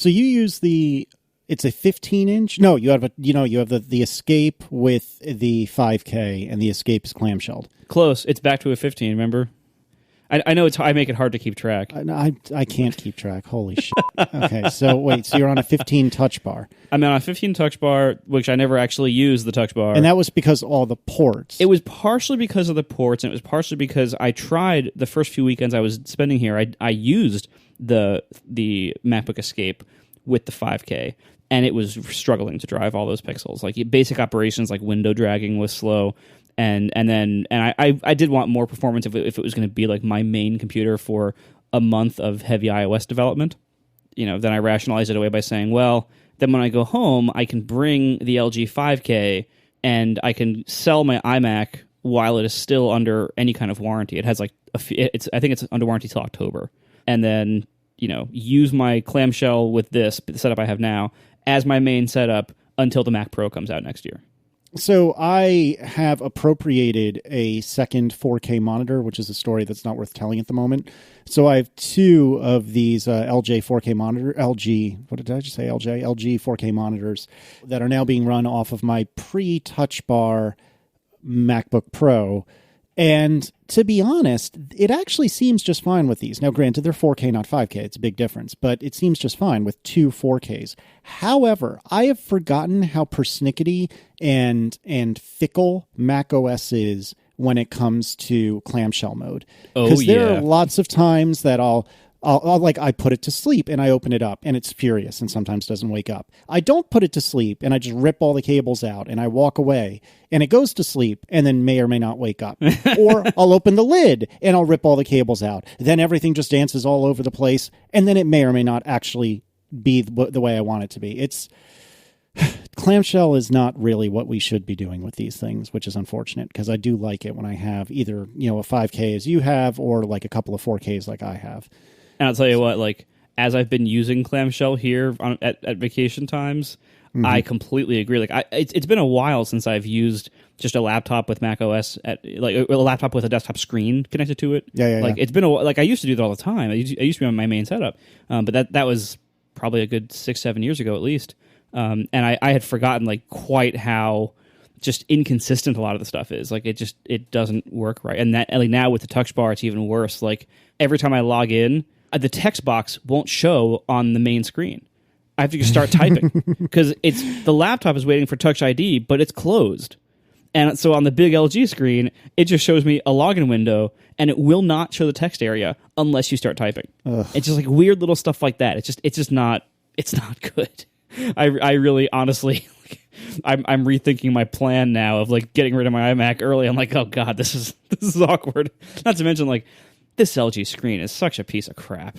So you use it's a 15-inch? No, you have the Escape with the 5K, and the Escape is clamshelled. Close. It's back to a 15, remember? I know I make it hard to keep track. I can't keep track. Holy shit. Okay, so wait, so you're on a 15 touch bar. I'm on a 15 touch bar, which I never actually used the touch bar. And that was because all the ports. It was partially because of the ports, and it was partially because I tried the first few weekends I was spending here. I used the MacBook Escape with the 5K, and it was struggling to drive all those pixels. Like basic operations like window dragging was slow. And I did want more performance if it was going to be like my main computer for a month of heavy iOS development. Then I rationalized it away by saying, well, then when I go home, I can bring the LG 5K and I can sell my iMac while it is still under any kind of warranty. It has I think it's under warranty till October, and then use my clamshell with the setup I have now as my main setup until the Mac Pro comes out next year. So I have appropriated a second 4K monitor, which is a story that's not worth telling at the moment. So I have two of these LG 4K monitors that are now being run off of my pre-Touch Bar MacBook Pro. And to be honest, it actually seems just fine with these. Now, granted, they're 4K, not 5K. It's a big difference, but it seems just fine with two 4Ks. However, I have forgotten how persnickety and fickle macOS is when it comes to clamshell mode. Because there are lots of times that I'll I put it to sleep and I open it up and it's furious and sometimes doesn't wake up. I don't put it to sleep and I just rip all the cables out and I walk away and it goes to sleep and then may or may not wake up. Or I'll open the lid and I'll rip all the cables out. Then everything just dances all over the place and then it may or may not actually be the way I want it to be. Clamshell is not really what we should be doing with these things, which is unfortunate because I do like it when I have either, a 5K as you have or like a couple of 4Ks like I have. And I'll tell you what, as I've been using clamshell here at vacation times, mm-hmm. I completely agree. It's been a while since I've used just a laptop with Mac OS a laptop with a desktop screen connected to it. Yeah. It's been I used to do that all the time. I used to be on my main setup, but that was probably a good 6-7 years ago at least. And I had forgotten quite how just inconsistent a lot of the stuff is. It doesn't work right. And that now with the touch bar, it's even worse. Every time I log in, the text box won't show on the main screen. I have to just start typing because the laptop is waiting for Touch ID, but it's closed. And so on the big LG screen, it just shows me a login window, and it will not show the text area unless you start typing. Ugh. It's just weird little stuff like that. It's not good. I really honestly I'm rethinking my plan now of getting rid of my iMac early. I'm oh god, this is awkward. Not to mention this LG screen is such a piece of crap.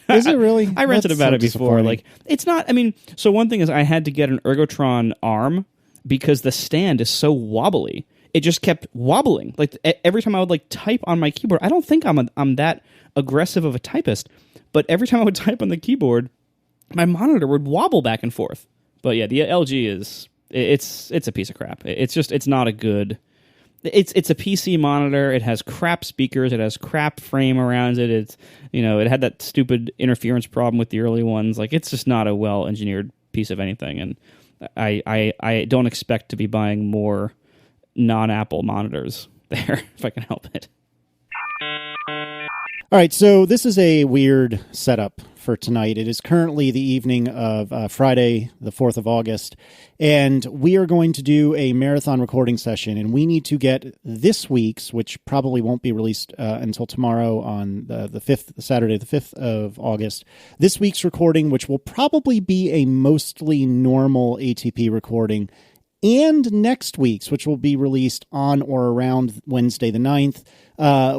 Is it really? I ranted about it before. It's not. So one thing is I had to get an Ergotron arm because the stand is so wobbly. It just kept wobbling. Every time I would type on my keyboard, I don't think I'm that aggressive of a typist, but every time I would type on the keyboard, my monitor would wobble back and forth. But yeah, the LG it's a piece of crap. It's not a good. It's a PC monitor. It has crap speakers. It has crap frame around it. It's it had that stupid interference problem with the early ones. It's just not a well engineered piece of anything. And I don't expect to be buying more non-Apple monitors there if I can help it. All right, so this is a weird setup for tonight. It is currently the evening of Friday, the 4th of August, and we are going to do a marathon recording session, and we need to get this week's, which probably won't be released until tomorrow on the 5th, Saturday, the 5th of August, this week's recording, which will probably be a mostly normal ATP recording, and next week's, which will be released on or around Wednesday the 9th.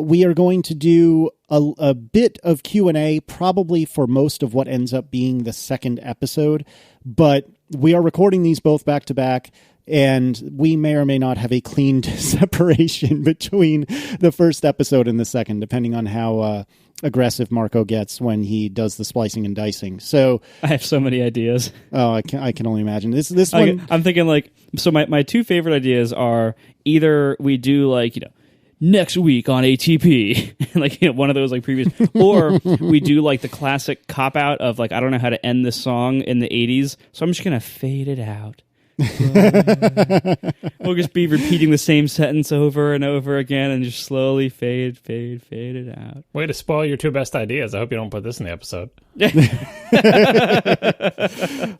We are going to do a bit of Q&A, probably for most of what ends up being the second episode, but we are recording these both back to back, and we may or may not have a clean separation between the first episode and the second, depending on how aggressive Marco gets when he does the splicing and dicing. So I have so many ideas. Oh, I can only imagine. This one. I'm thinking so my two favorite ideas are either we do next week on ATP, like one of those like previous, or we do like the classic cop out of like I don't know how to end this song in the 80s, so I'm just gonna fade it out. We'll just be repeating the same sentence over and over again and just slowly fade it out. Way to spoil your two best ideas. I hope you don't put this in the episode.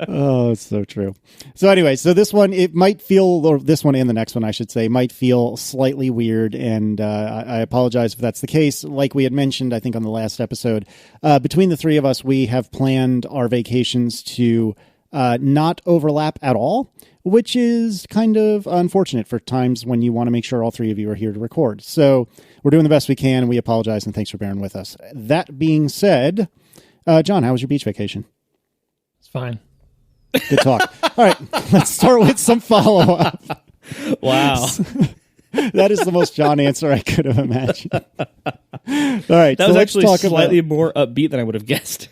Oh, it's so true. So anyway, so this one, it might feel, or this one and the next one, I should say, might feel slightly weird, and I apologize if that's the case. Like we had mentioned, I think on the last episode, between the three of us, we have planned our vacations to not overlap at all, which is kind of unfortunate for times when you want to make sure all three of you are here to record. So we're doing the best we can, and we apologize, and thanks for bearing with us. That being said, John, how was your beach vacation? It's fine. Good talk. All right, let's start with some follow-up. Wow. That is the most John answer I could have imagined. All right. That was actually slightly more upbeat than I would have guessed.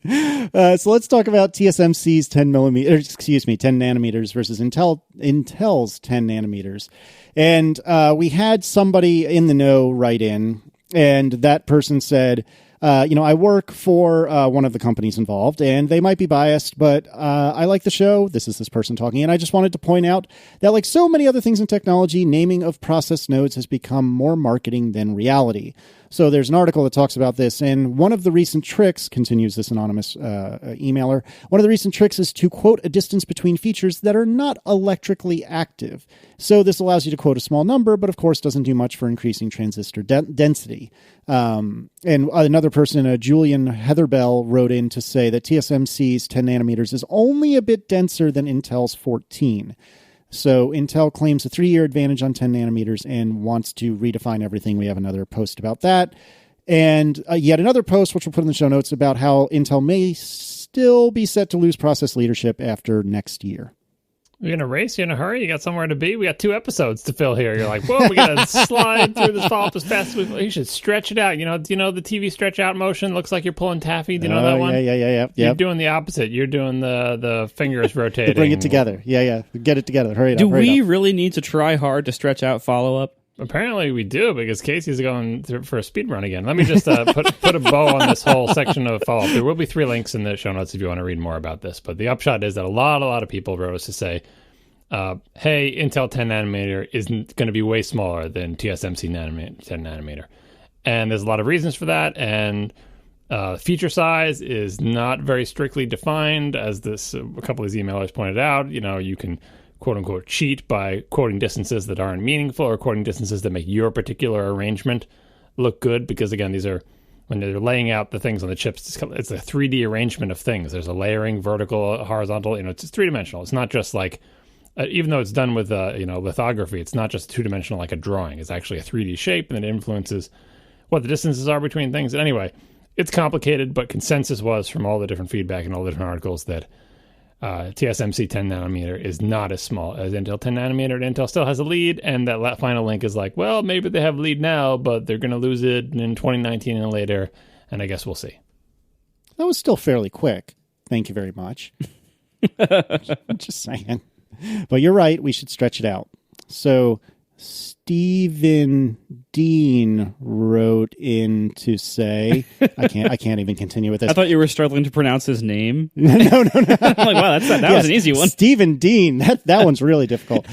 So let's talk about TSMC's 10 nanometers versus Intel's 10 nanometers. And we had somebody in the know write in, and that person said, I work for one of the companies involved, and they might be biased, but I like the show. This is this person talking, and I just wanted to point out that, like so many other things in technology, naming of process nodes has become more marketing than reality. So there's an article that talks about this, and one of the recent tricks, continues this anonymous emailer, one of the recent tricks is to quote a distance between features that are not electrically active. So this allows you to quote a small number, but of course doesn't do much for increasing transistor density. And another person, Julian Heatherbell, wrote in to say that TSMC's 10 nanometers is only a bit denser than Intel's 14. So Intel claims a 3-year advantage on 10 nanometers and wants to redefine everything. We have another post about that. And yet another post, which we'll put in the show notes, about how Intel may still be set to lose process leadership after next year. You're in a race? You're in a hurry? You got somewhere to be? We got 2 episodes to fill here. You're like, whoa, we got to slide through this follow-up as fast as we... You should stretch it out. Do you know the TV stretch out motion? Looks like you're pulling taffy. Do you know that one? Yeah. You're doing the opposite. You're doing the fingers rotating. To bring it together. Yeah. Get it together. Hurry it up. Do we really need to try hard to stretch out follow-up? Apparently we do, because Casey's going for a speed run again. Let me just put a bow on this whole section of follow-up. There will be 3 links in the show notes if you want to read more about this. But the upshot is that a lot of people wrote us to say, hey, Intel 10 nanometer is going to be way smaller than TSMC 10 nanometer. And there's a lot of reasons for that. And feature size is not very strictly defined, as a couple of these emailers pointed out. You can quote unquote cheat by quoting distances that aren't meaningful, or quoting distances that make your particular arrangement look good. Because again, these are, when they're laying out the things on the chips, it's a 3D arrangement of things. There's a layering, vertical, horizontal. It's just 3-dimensional. It's not just like, even though it's done with lithography, it's not just 2-dimensional like a drawing. It's actually a 3D shape, and it influences what the distances are between things. And anyway, it's complicated, but consensus was from all the different feedback and all the different articles that TSMC 10 nanometer is not as small as Intel 10 nanometer. Intel still has a lead, and that final link is like, well, maybe they have a lead now, but they're going to lose it in 2019 and later, and I guess we'll see. That was still fairly quick. Thank you very much. Just saying. But you're right. We should stretch it out. So Stephen Dean wrote in to say, I can't even continue with this. I thought you were struggling to pronounce his name. No. I'm like, wow, that was an easy one. Stephen Dean. That one's really difficult.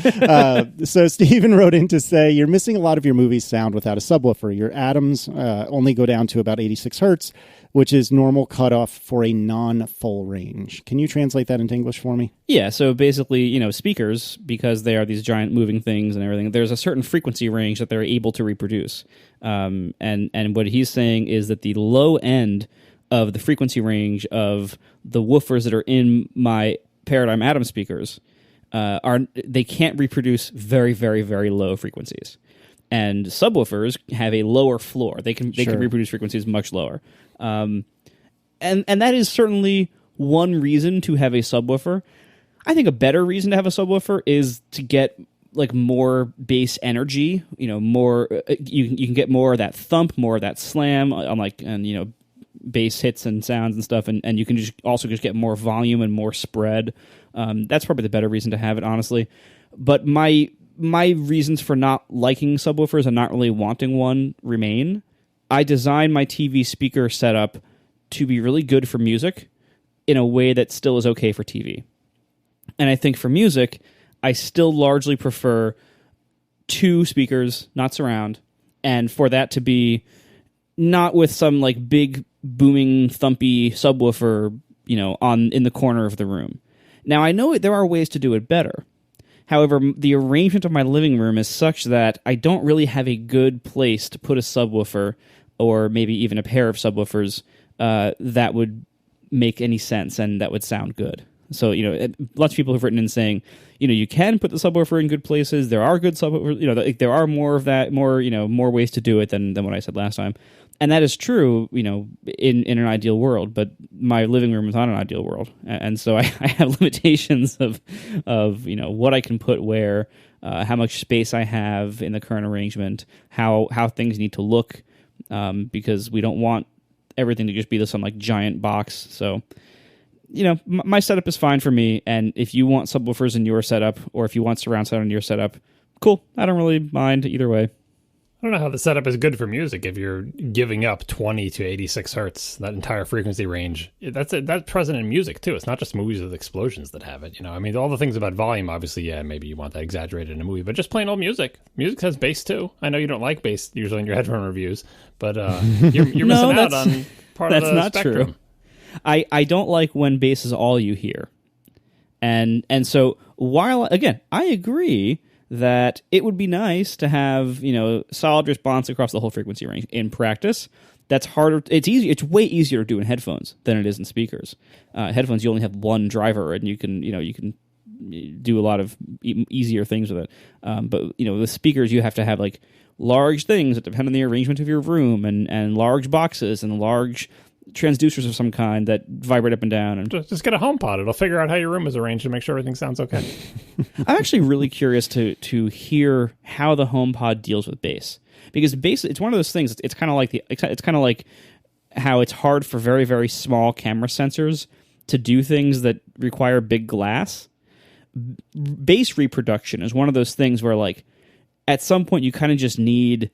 So Stephen wrote in to say, you're missing a lot of your movie's sound without a subwoofer. Your atoms only go down to about 86 hertz, which is normal cutoff for a non-full range. Can you translate that into English for me? Yeah, so basically, speakers, because they are these giant moving things and everything, there's a certain frequency range that they're able to reproduce. And what he's saying is that the low end of the frequency range of the woofers that are in my Paradigm Atom speakers they can't reproduce very, very, very low frequencies. And subwoofers have a lower floor. They can reproduce frequencies much lower. And that is certainly one reason to have a subwoofer. I think a better reason to have a subwoofer is to get like more bass energy. More you can get more of that thump, more of that slam on bass hits and sounds and stuff, and you can just get more volume and more spread. That's probably the better reason to have it, honestly. But my my reasons for not liking subwoofers and not really wanting one remain. I designed my TV speaker setup to be really good for music in a way that still is okay for TV. And I think for music, I still largely prefer 2 speakers, not surround, and for that to be not with some like big booming thumpy subwoofer, in the corner of the room. Now I know there are ways to do it better. However, the arrangement of my living room is such that I don't really have a good place to put a subwoofer or maybe even a pair of subwoofers that would make any sense and that would sound good. So, lots of people have written in saying, you can put the subwoofer in good places. There are good subwoofers, there are more of that, more ways to do it than what I said last time. And that is true, in an ideal world, but my living room is not an ideal world. And so I have limitations of what I can put where, how much space I have in the current arrangement, how things need to look, because we don't want everything to just be some like giant box. So, my setup is fine for me, and if you want subwoofers in your setup, or if you want surround sound in your setup, cool. I don't really mind either way. I don't know how the setup is good for music if you're giving up 20 to 86 hertz, that entire frequency range. That's present in music, too. It's not just movies with explosions that have it. I mean, all the things about volume, obviously, yeah, maybe you want that exaggerated in a movie, but just plain old music. Music has bass, too. I know you don't like bass usually in your headphone reviews, but you're missing out on part of the spectrum. True. I don't like when bass is all you hear. And so while, again, I agree that it would be nice to have, solid response across the whole frequency range. In practice, that's harder. It's easy. It's way easier to do in headphones than it is in speakers. Headphones, you only have one driver, and you can do a lot of easier things with it. But with speakers, you have to have like large things that depend on the arrangement of your room, and large boxes and large transducers of some kind that vibrate up and down. And just get a HomePod. It'll figure out how your room is arranged and make sure everything sounds okay. I'm actually really curious to hear how the HomePod deals with bass, because bass, it's one of those things. It's kind of like how it's hard for very, very small camera sensors to do things that require big glass. Bass reproduction is one of those things where, like, at some point you kind of just need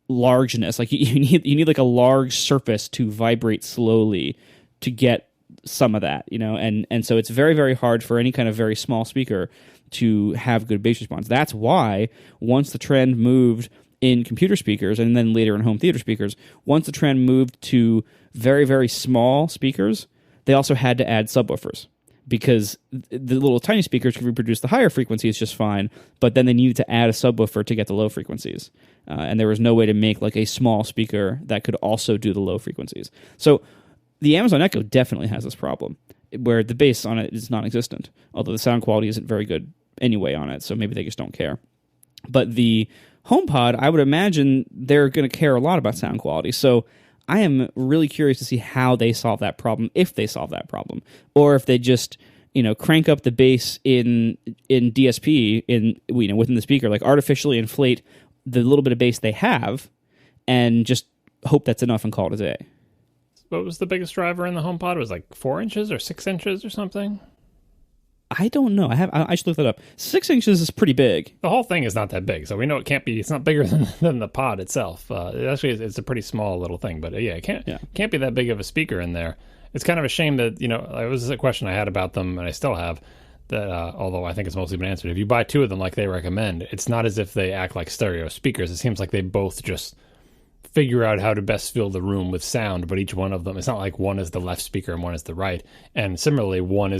largeness. Like you need like a large surface to vibrate slowly to get some of that, and so it's very, very hard for any kind of very small speaker to have good bass response. That's why once the trend moved in computer speakers, and then later in home theater speakers, once the trend moved to very, very small speakers, they also had to add subwoofers, because the little tiny speakers could reproduce the higher frequencies just fine, but then they needed to add a subwoofer to get the low frequencies. And there was no way to make like a small speaker that could also do the low frequencies. So the Amazon Echo definitely has this problem, where the bass on it is non-existent, although the sound quality isn't very good anyway on it, so maybe they just don't care. But the HomePod, I would imagine they're going to care a lot about sound quality, so I am really curious to see how they solve that problem, if they solve that problem, or if they just crank up the bass in DSP within the speaker, like artificially inflate the little bit of bass they have, and just hope that's enough and call it a day. What was the biggest driver in the HomePod? It was like 4 inches or 6 inches or something? I don't know. I should look that up. 6 inches is pretty big. The whole thing is not that big, so we know it can't be. It's not bigger than the pod itself. It's a pretty small little thing, but it can't be that big of a speaker in there. It's kind of a shame that it was a question I had about them, and I still have. That although I think it's mostly been answered. If you buy 2 of them like they recommend, it's not as if they act like stereo speakers. It seems like they both just figure out how to best fill the room with sound, but each one of them, it's not like one is the left speaker and one is the right. And similarly, one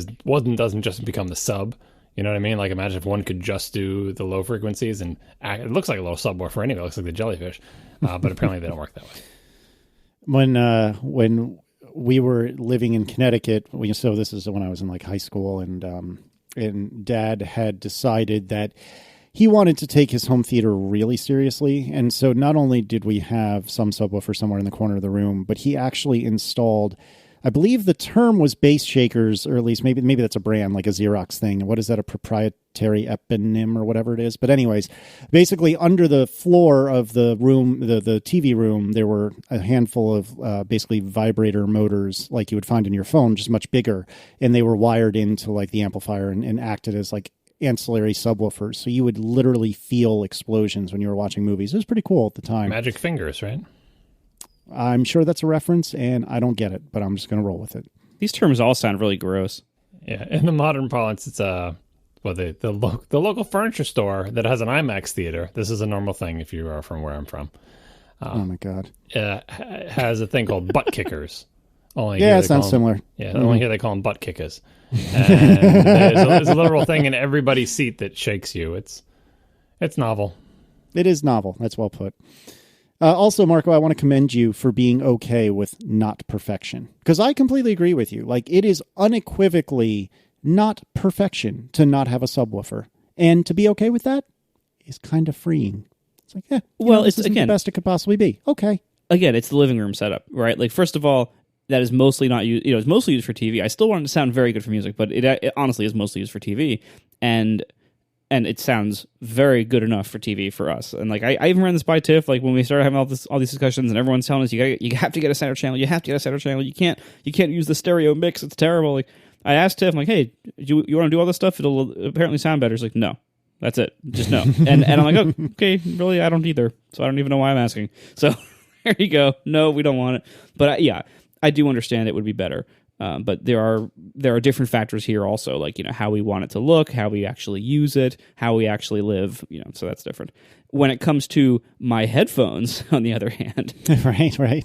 doesn't just become the sub. You know what I mean? Like, imagine if one could just do the low frequencies and it looks like a little subwoofer anyway. It looks like the jellyfish, but apparently they don't work that way. When we were living in Connecticut, so this is when I was in like high school, and Dad had decided that he wanted to take his home theater really seriously. And so not only did we have some subwoofer somewhere in the corner of the room, but he actually installed, I believe the term was bass shakers, or at least maybe that's a brand, like a Xerox thing. What is that, a proprietary eponym or whatever it is? But anyways, basically under the floor of the room, the TV room, there were a handful of basically vibrator motors like you would find in your phone, just much bigger. And they were wired into like the amplifier and acted as like ancillary subwoofers, so you would literally feel explosions when you were watching movies. It was pretty cool at the time. Magic fingers, right? I'm sure that's a reference, and I don't get it, but I'm just going to roll with it. These terms all sound really gross. Yeah, in the modern parlance, it's the local furniture store that has an IMAX theater. This is a normal thing if you are from where I'm from. Oh my god! Has a thing called butt kickers. Only yeah, it sounds similar. Yeah, only here they call them butt kickers. And there's a literal thing in everybody's seat that shakes you. It's novel. It is novel. That's well put. Also, Marco, I want to commend you for being okay with not perfection, because I completely agree with you. Like, it is unequivocally not perfection to not have a subwoofer, and to be okay with that is kind of freeing. It's like, yeah, well, this isn't the best it could possibly be. Okay. Again, it's the living room setup, right? Like, first of all, that is mostly not used. It's mostly used for TV. I still want it to sound very good for music, but it honestly is mostly used for TV, and it sounds very good enough for TV for us. And like, I even ran this by Tiff, like when we started having all these discussions, and everyone's telling us you have to get a center channel. You have to get a center channel. You can't use the stereo mix. It's terrible. Like, I asked Tiff, I'm like, hey, you want to do all this stuff? It'll apparently sound better. She's like, no, that's it. Just no. and I'm like, oh, okay, really, I don't either. So I don't even know why I'm asking. So there you go. No, we don't want it. But yeah, I do understand it would be better. But there are different factors here also, like, how we want it to look, how we actually use it, how we actually live, so that's different. When it comes to my headphones, on the other hand, right.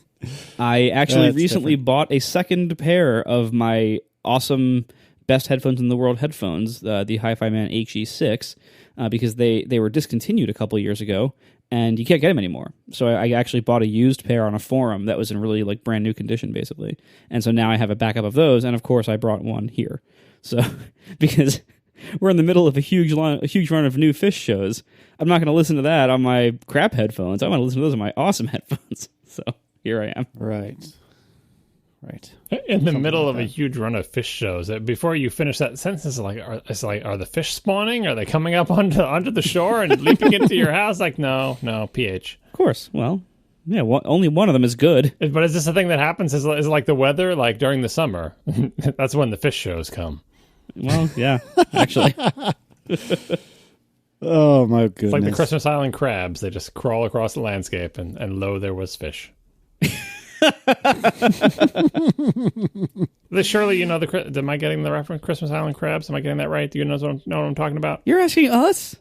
I actually recently bought a second pair of my awesome best headphones in the world headphones, the Hi-Fi Man HE6, because they were discontinued a couple years ago, and you can't get them anymore. So I actually bought a used pair on a forum that was in really like brand new condition, basically. And so now I have a backup of those, and of course I brought one here. So because we're in the middle of a huge run of new Fish shows, I'm not going to listen to that on my crap headphones. I want to listen to those on my awesome headphones. So here I am. Right. In the middle of a huge run of Fish shows, before you finish that sentence, are the fish spawning? Are they coming up onto the shore and leaping into your house? Like, no, PH. Of course. Well, yeah, only one of them is good. But is this a thing that happens? Is it like the weather, like during the summer? That's when the fish shows come. Well, yeah, actually. Oh, my goodness. It's like the Christmas Island crabs. They just crawl across the landscape, and lo, there was fish. Surely am I getting the reference? Christmas Island crabs? Am I getting that right? Do you know what I'm talking about? You're asking us?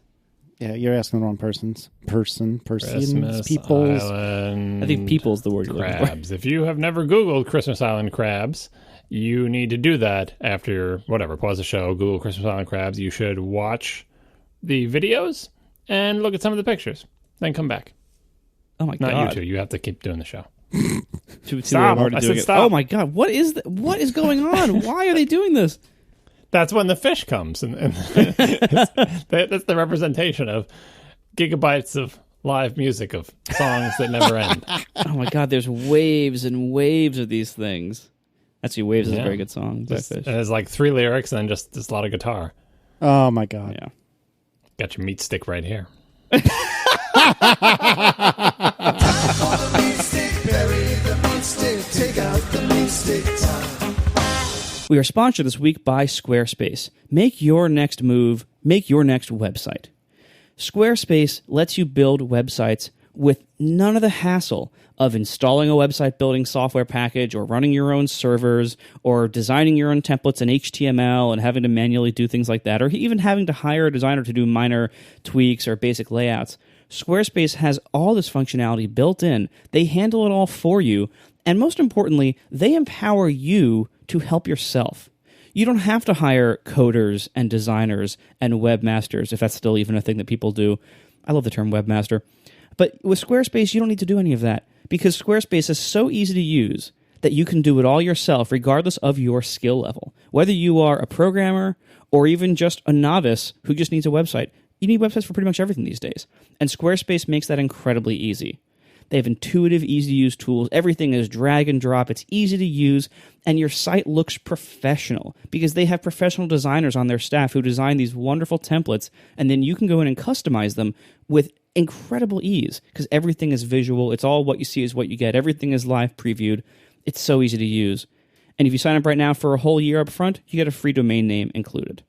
Yeah, you're asking the wrong persons. Peoples. Island I think people's the word you're looking for. Crabs. If you have never Googled Christmas Island crabs, you need to do that after pause the show, Google Christmas Island crabs. You should watch the videos and look at some of the pictures. Then come back. Oh my God. Not you two. You have to keep doing the show. Stop. I said stop. Oh my God. What is going on? Why are they doing this? That's when the fish comes. And that's the representation of gigabytes of live music of songs that never end. Oh my God. There's waves and waves of these things. Actually, Waves is a very good song by Fish. And there's like 3 lyrics and then just a lot of guitar. Oh my God. Yeah. Got your meat stick right here. We are sponsored this week by Squarespace. Make your next move, make your next website. Squarespace lets you build websites with none of the hassle of installing a website building software package or running your own servers or designing your own templates in HTML and having to manually do things like that, or even having to hire a designer to do minor tweaks or basic layouts. Squarespace has all this functionality built in. They handle it all for you. And most importantly, they empower you to help yourself. You don't have to hire coders and designers and webmasters, if that's still even a thing that people do. I love the term webmaster. But with Squarespace, you don't need to do any of that, because Squarespace is so easy to use that you can do it all yourself, regardless of your skill level. Whether you are a programmer or even just a novice who just needs a website, you need websites for pretty much everything these days. And Squarespace makes that incredibly easy. They have intuitive, easy-to-use tools. Everything is drag and drop. It's easy to use, and your site looks professional because they have professional designers on their staff who design these wonderful templates, and then you can go in and customize them with incredible ease because everything is visual. It's all what you see is what you get. Everything is live previewed. It's so easy to use. And if you sign up right now for a whole year up front, you get a free domain name included.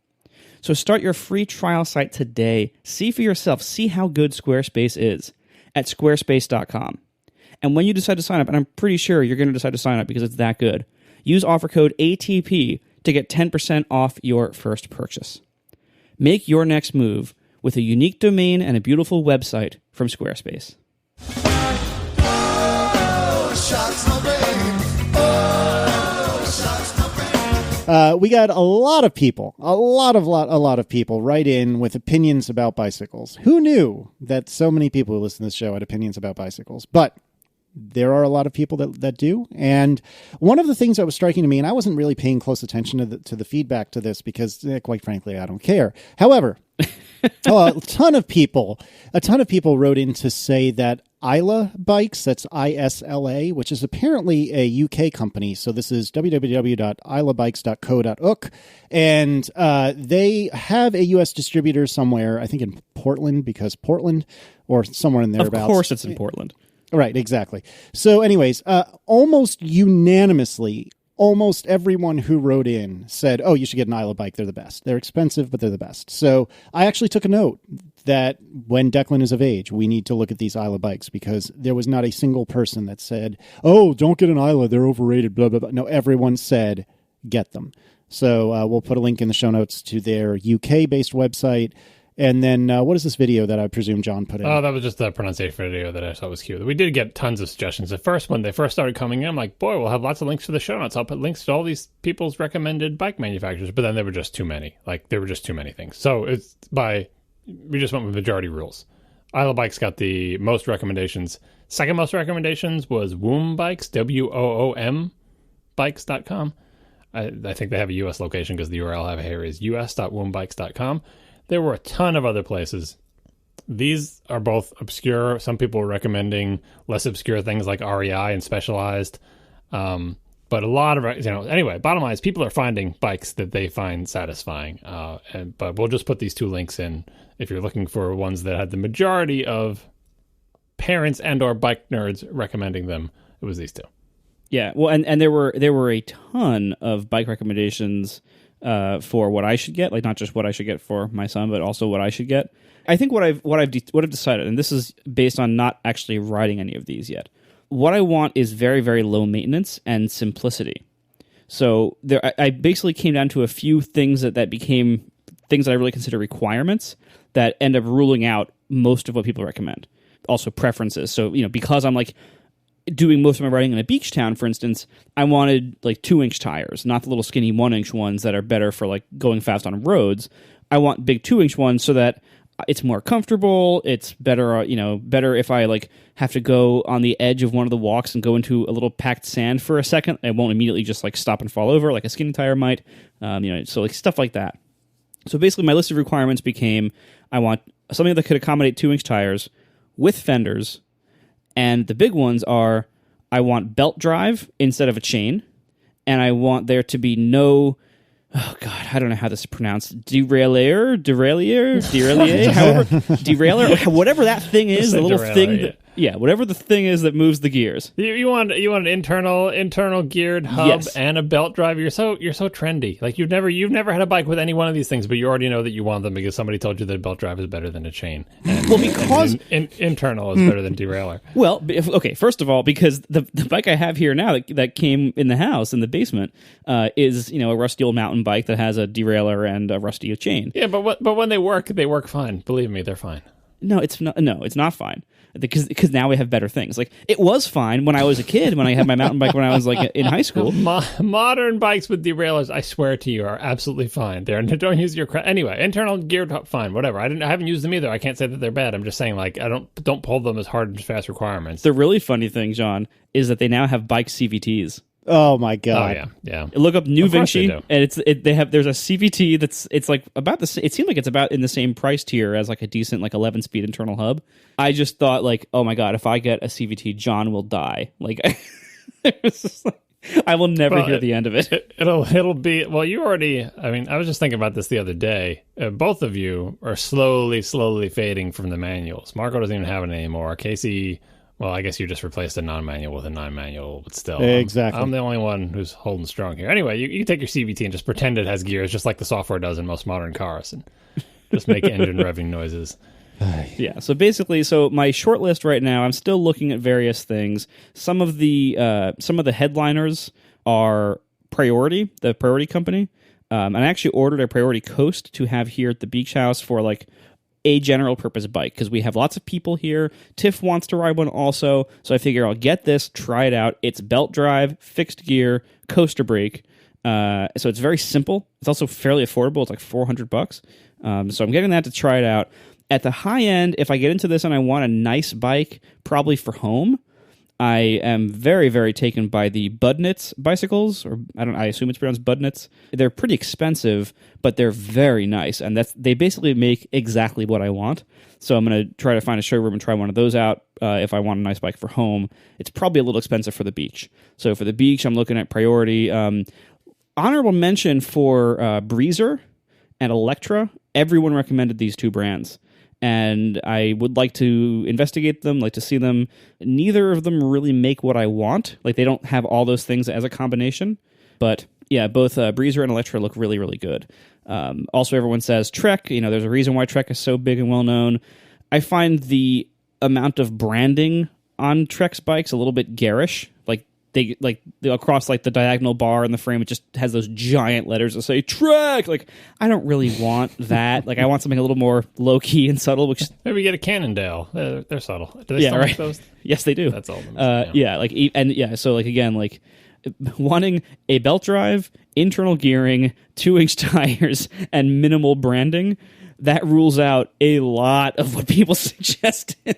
So start your free trial site today. See for yourself. See how good Squarespace is at squarespace.com. And when you decide to sign up, and I'm pretty sure you're going to decide to sign up because it's that good, use offer code ATP to get 10% off your first purchase. Make your next move with a unique domain and a beautiful website from Squarespace. We got a lot of people write in with opinions about bicycles. Who knew that so many people who listen to this show had opinions about bicycles? But there are a lot of people that do. And one of the things that was striking to me, and I wasn't really paying close attention to the feedback to this because, quite frankly, I don't care. However, a ton of people wrote in to say that Isla Bikes, that's ISLA, which is apparently a UK company. So this is www.ilabikes.co.uk. And they have a US distributor somewhere, I think in Portland, because Portland, or somewhere in thereabouts. Of course it's in Portland. Right, exactly. So anyways, almost unanimously, almost everyone who wrote in said, oh, you should get an Isla bike. They're the best. They're expensive, but they're the best. So I actually took a note that when Declan is of age, we need to look at these Isla bikes because there was not a single person that said, oh, don't get an Isla. They're overrated, blah, blah, blah. No, everyone said, get them. So we'll put a link in the show notes to their UK-based website. And then what is this video that I presume John put in? Oh, that was just a pronunciation video that I thought was cute. We did get tons of suggestions. At first, when they first started coming in, I'm like, boy, we'll have lots of links to the show notes. I'll put links to all these people's recommended bike manufacturers. But then there were just too many. Like, there were just too many things. So we just went with majority rules. Isla Bikes got the most recommendations. Second most recommendations was Woom Bikes, WOOM bikes.com. I think they have a US location because the URL I have here is us.woombikes.com. There were a ton of other places. These are both obscure. Some people were recommending less obscure things like REI and Specialized. But a lot of, anyway, bottom line is people are finding bikes that they find satisfying. But we'll just put these two links in if you're looking for ones that had the majority of parents and or bike nerds recommending them. It was these two. Yeah, well, and there were a ton of bike recommendations for what I should get, like not just what I should get for my son, but also what I should get. I think what I've decided, and this is based on not actually riding any of these yet. What I want is very, very low maintenance and simplicity. So I basically came down to a few things that became things that I really consider requirements that end up ruling out most of what people recommend. Also preferences. So because I'm like doing most of my riding in a beach town, for instance, I wanted like 2-inch tires, not the little skinny 1-inch ones that are better for like going fast on roads. I want big 2-inch ones so that it's more comfortable. It's better, better if I like have to go on the edge of one of the walks and go into a little packed sand for a second. I won't immediately just like stop and fall over like a skinny tire might. So like stuff like that. So basically my list of requirements became, I want something that could accommodate 2-inch tires with fenders. And the big ones are, I want belt drive instead of a chain, and I want there to be no, oh God, I don't know how this is pronounced, derailleur, whatever that thing is, the little thing that, whatever the thing is that moves the gears. You want an internal geared hub, yes, and a belt drive. You're so trendy. Like you've never had a bike with any one of these things, but you already know that you want them because somebody told you that a belt drive is better than a chain. Because internal is better than derailleur. Well, first of all, because the bike I have here now that came in the house in the basement is a rusty old mountain bike that has a derailleur and a rusty chain. Yeah, but when they work fine. Believe me, they're fine. No, it's not fine. Because now we have better things. Like it was fine when I was a kid, when I had my mountain bike when I was like in high school. Modern bikes with derailleurs, I swear to you, are absolutely fine. Don't use your anyway. Internal geared up, fine, whatever. I haven't used them either. I can't say that they're bad. I'm just saying like don't pull them as hard and fast requirements. The really funny thing, John, is that they now have bike CVTs. Oh my God! Oh yeah. Look up New Vinci, and there's a CVT it's like about the. It seemed like it's about in the same price tier as like a decent like 11-speed internal hub. I just thought like, oh my God, if I get a CVT, John will die. Like, I will never hear the end of it. It'll be well. You already. I mean, I was just thinking about this the other day. Both of you are slowly fading from the manuals. Marco doesn't even have it anymore. Casey Well, I guess you just replaced a non-manual with a non-manual, but still. Exactly. I'm the only one who's holding strong here. Anyway, you can take your CVT and just pretend it has gears, just like the software does in most modern cars, and just make engine revving noises. Yeah, so basically, my short list right now, I'm still looking at various things. Some of the headliners are Priority, the Priority company. And I actually ordered a Priority Coast to have here at the beach house for like a general purpose bike, because we have lots of people here. Tiff wants to ride one also, so I figure I'll get this, try it out. It's belt drive, fixed gear, coaster brake. So it's very simple. It's also fairly affordable. It's like $400. So I'm getting that to try it out. At the high end, if I get into this and I want a nice bike, probably for home, I am very, very taken by the Budnitz bicycles, or I assume it's pronounced Budnitz. They're pretty expensive, but they're very nice, and they basically make exactly what I want. So I'm going to try to find a showroom and try one of those out if I want a nice bike for home. It's probably a little expensive for the beach. So for the beach, I'm looking at Priority. Honorable mention for Breezer and Electra. Everyone recommended these two brands, and I would like to investigate them, like to see them. Neither of them really make what I want. Like, they don't have all those things as a combination. But yeah, both Breezer and Electra look really, really good. Also, everyone says Trek. There's a reason why Trek is so big and well known. I find the amount of branding on Trek's bikes a little bit garish. They across like the diagonal bar in the frame, it just has those giant letters that say Trek. Like, I don't really want that. Like, I want something a little more low key and subtle. Which maybe get a Cannondale. They're subtle. Do they still make those? Yes, they do. That's all. So like again, like wanting a belt drive, internal gearing, 2-inch tires, and minimal branding, that rules out a lot of what people suggested.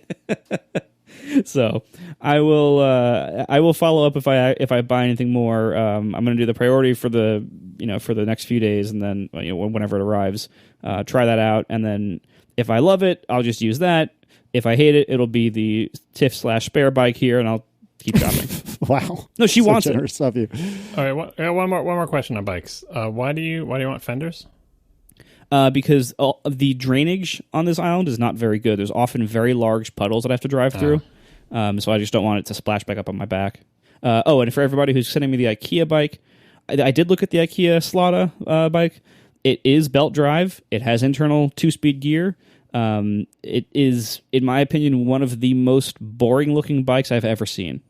So I will follow up if I buy anything more. I'm going to do the Priority for the next few days, and then whenever it arrives, try that out. And then if I love it, I'll just use that. If I hate it, it'll be the Tiff/spare bike here, and I'll keep shopping. Wow, no, she wants generous it. Of you. All right, one more question on bikes. Why do you want fenders? Because the drainage on this island is not very good. There's often very large puddles that I have to drive through. So I just don't want it to splash back up on my back. And for everybody who's sending me the IKEA bike, I did look at the IKEA Slada bike. It is belt drive. It has internal 2-speed gear. It is, in my opinion, one of the most boring-looking bikes I've ever seen.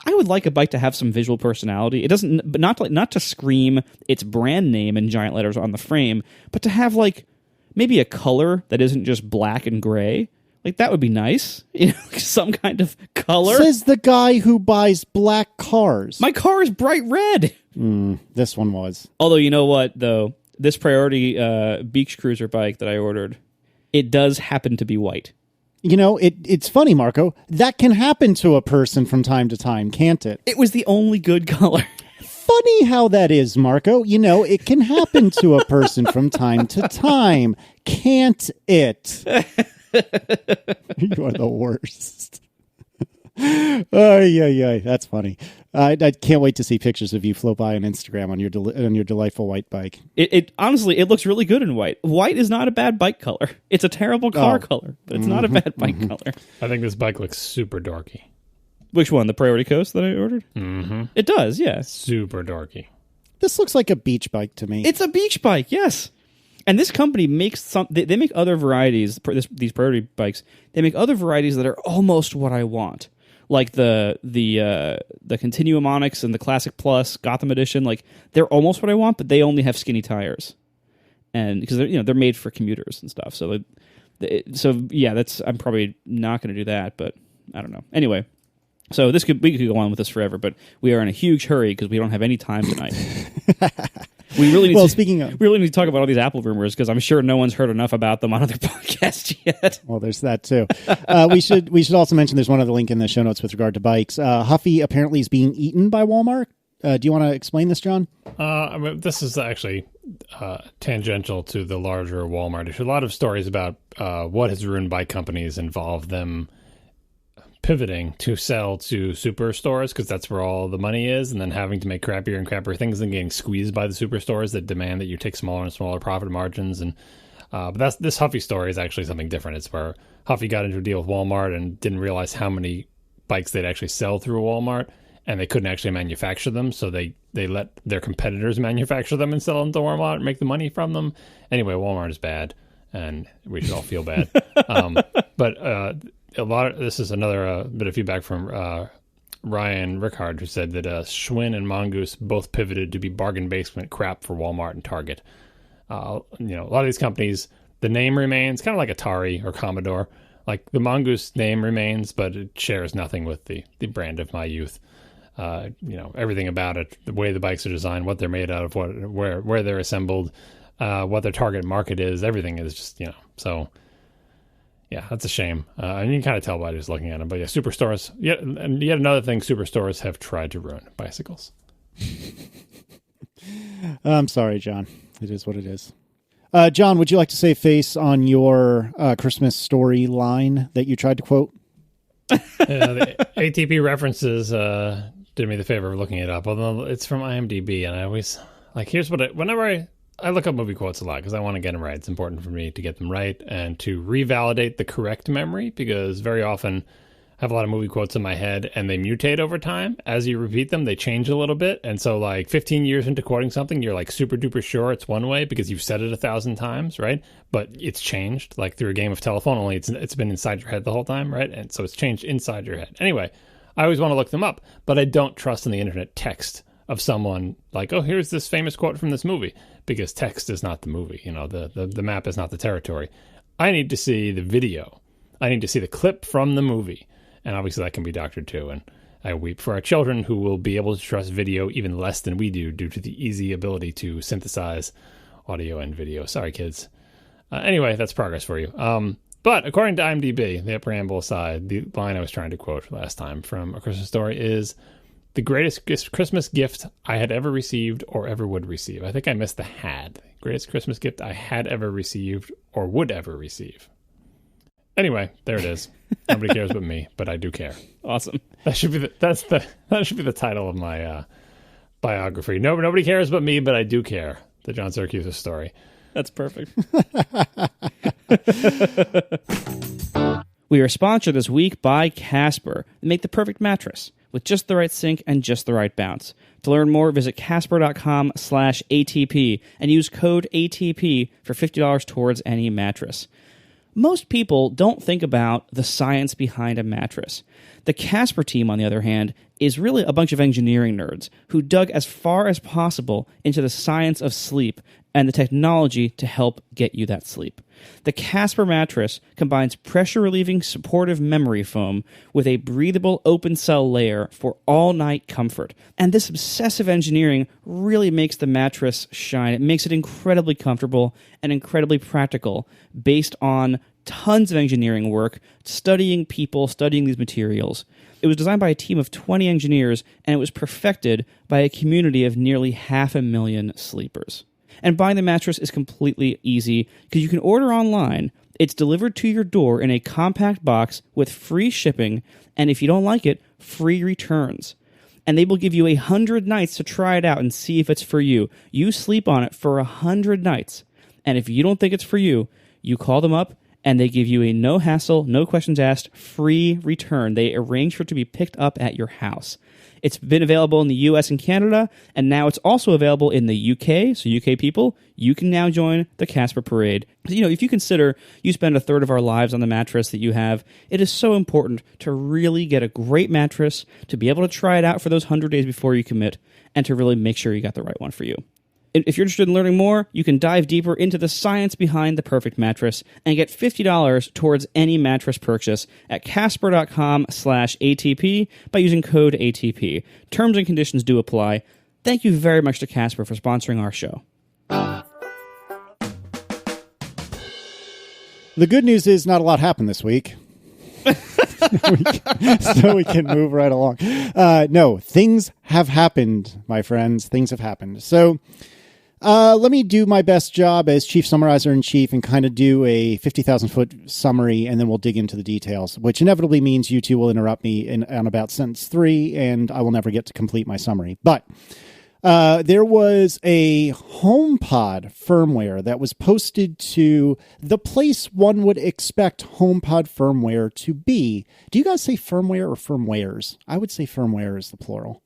I would like a bike to have some visual personality. It doesn't, but not to scream its brand name in giant letters on the frame, but to have like maybe a color that isn't just black and gray. Like, that would be nice. Some kind of color. Says the guy who buys black cars. My car is bright red. This one was. Although, you know what, though? This Priority beach cruiser bike that I ordered, it does happen to be white. It's funny, Marco. That can happen to a person from time to time, can't it? It was the only good color. Funny how that is, Marco. It can happen to a person from time to time, can't it? You are the worst. Yeah, that's funny. I can't wait to see pictures of you float by on Instagram on your delightful white bike. It honestly, it looks really good in white. White is not a bad bike color. It's a terrible car color, but it's not a bad bike color. I think this bike looks super dorky. Which one? The Priority Coast that I ordered? Mm-hmm. It does, yeah. Super dorky. This looks like a beach bike to me. It's a beach bike, yes. And this company makes they make other varieties, these Priority bikes, they make other varieties that are almost what I want. Like the Continuum Onyx and the Classic Plus Gotham Edition, like they're almost what I want, but they only have skinny tires, and because they're made for commuters and stuff. So I'm probably not going to do that, but I don't know. Anyway, so we could go on with this forever, but we are in a huge hurry because we don't have any time tonight. We really need to talk about all these Apple rumors because I'm sure no one's heard enough about them on other podcasts yet. Well, there's that too. We should also mention there's one other link in the show notes with regard to bikes. Huffy apparently is being eaten by Walmart. Do you want to explain this, John? This is actually tangential to the larger Walmart issue. A lot of stories about what has ruined bike companies involve them pivoting to sell to superstores because that's where all the money is, and then having to make crappier and crappier things and getting squeezed by the superstores that demand that you take smaller and smaller profit margins. And but this Huffy story is actually something different. It's where Huffy got into a deal with Walmart and didn't realize how many bikes they'd actually sell through Walmart, and they couldn't actually manufacture them, so they let their competitors manufacture them and sell them to Walmart and make the money from them. Anyway, Walmart is bad, and we should all feel bad. But this is another bit of feedback from Ryan Rickard, who said that Schwinn and Mongoose both pivoted to be bargain basement crap for Walmart and Target. A lot of these companies, the name remains kind of like Atari or Commodore. Like the Mongoose name remains, but it shares nothing with the brand of my youth. Everything about it, the way the bikes are designed, what they're made out of, where they're assembled, what their target market is, everything is just, so yeah, that's a shame. And you can kind of tell by just looking at them. But yeah, superstores, yet another thing superstores have tried to ruin: bicycles. I'm sorry, John. It is what it is. John, would you like to save face on your Christmas story line that you tried to quote? The ATP references did me the favor of looking it up, although it's from IMDb, and I always, here's what whenever I look up movie quotes a lot because I want to get them right. It's important for me to get them right and to revalidate the correct memory, because very often I have a lot of movie quotes in my head and they mutate over time. As you repeat them, they change a little bit. And so 15 years into quoting something, you're super duper sure it's one way because you've said it 1,000 times, right? But it's changed through a game of telephone, only it's been inside your head the whole time, right? And so it's changed inside your head. Anyway, I always want to look them up, but I don't trust in the internet text of someone oh, here's this famous quote from this movie, because text is not the movie. The map is not the territory. I need to see the video. I need to see the clip from the movie. And obviously that can be doctored too. And I weep for our children who will be able to trust video even less than we do due to the easy ability to synthesize audio and video. Sorry, kids. Anyway, that's progress for you. But according to IMDb, the preamble aside, the line I was trying to quote last time from A Christmas Story is, the greatest Christmas gift I had ever received or ever would receive. I think I missed the had. Greatest Christmas gift I had ever received or would ever receive. Anyway, there it is. Nobody cares but me, but I do care. Awesome. That should be the title of my biography. Nobody cares but me, but I do care. The John Syracuse story. That's perfect. We are sponsored this week by Casper. They make the perfect mattress with just the right sink and just the right bounce. To learn more, visit casper.com/ATP and use code ATP for $50 towards any mattress. Most people don't think about the science behind a mattress. The Casper team, on the other hand, is really a bunch of engineering nerds who dug as far as possible into the science of sleep and the technology to help get you that sleep. The Casper mattress combines pressure-relieving supportive memory foam with a breathable open-cell layer for all-night comfort. And this obsessive engineering really makes the mattress shine. It makes it incredibly comfortable and incredibly practical based on tons of engineering work, studying people, studying these materials. It was designed by a team of 20 engineers, and it was perfected by a community of nearly 500,000 sleepers. And buying the mattress is completely easy because you can order online. It's delivered to your door in a compact box with free shipping, and if you don't like it, free returns. And they will give you 100 nights to try it out and see if it's for you. You sleep on it for 100 nights. And if you don't think it's for you, you call them up, and they give you a no-hassle, no questions asked, free return. They arrange for it to be picked up at your house. It's been available in the US and Canada, and now it's also available in the UK. So UK people, you can now join the Casper Parade. If you consider you spend a third of our lives on the mattress that you have, it is so important to really get a great mattress, to be able to try it out for those 100 days before you commit, and to really make sure you got the right one for you. If you're interested in learning more, you can dive deeper into the science behind the perfect mattress and get $50 towards any mattress purchase at casper.com/ATP by using code ATP. Terms and conditions do apply. Thank you very much to Casper for sponsoring our show. The good news is not a lot happened this week. So we can move right along. No, things have happened, my friends. Things have happened. So let me do my best job as chief summarizer in chief and kind of do a 50,000-foot summary, and then we'll dig into the details, which inevitably means you two will interrupt me on about sentence 3, and I will never get to complete my summary. But There was a HomePod firmware that was posted to the place one would expect HomePod firmware to be. Do you guys say firmware or firmwares? I would say firmware is the plural.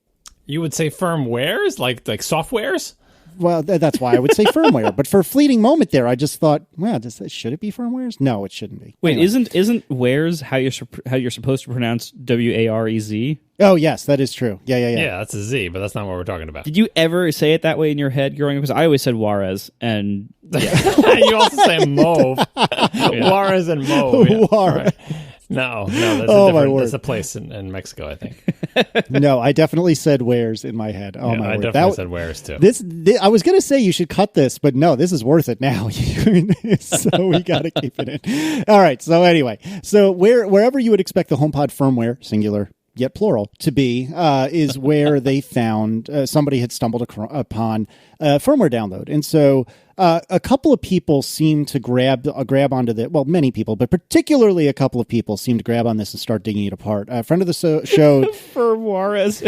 You would say firmwares, like softwares? Well, that's why I would say firmware. But for a fleeting moment there, I just thought, well, should it be firmwares? No, it shouldn't be. Wait, anyway. isn't wares how you're supposed to pronounce WAREZ? Oh, yes, that is true. Yeah. Yeah, that's a Z, but that's not what we're talking about. Did you ever say it that way in your head growing up? Because I always said Juarez, and you also say mauve. Juarez and mauve. Yeah. Juarez. Right. No, that's a place in Mexico, I think. No, I definitely said wares in my head. Oh, yeah, my I word. definitely said wares, too. This, I was going to say you should cut this, but no, this is worth it now. So we got to keep it in. All right, so anyway. So wherever you would expect the HomePod firmware, singular, yet plural, to be, is where they found somebody had stumbled upon a firmware download. And so a couple of people seemed to grab onto the, well, many people, but particularly a couple of people seemed to grab on this and start digging it apart. A friend of the show... For Juarez.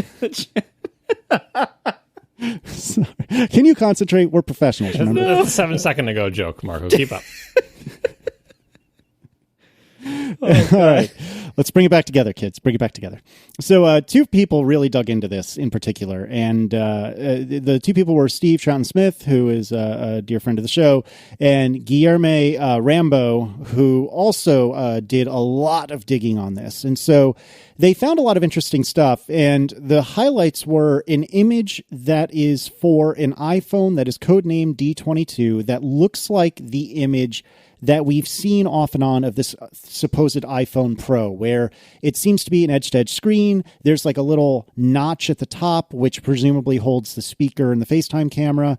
Sorry. Can you concentrate? We're professionals, remember? That's a 7 second ago joke, Marco. Keep up. All right. Let's bring it back together, kids. Bring it back together. So two people really dug into this in particular. And the two people were Steve Troughton-Smith, who is a dear friend of the show, and Guillermo Rambo, who also did a lot of digging on this. And so they found a lot of interesting stuff. And the highlights were an image that is for an iPhone that is codenamed D22 that looks like the image that we've seen off and on of this supposed iPhone Pro, where it seems to be an edge-to-edge screen. There's like a little notch at the top, which presumably holds the speaker and the FaceTime camera.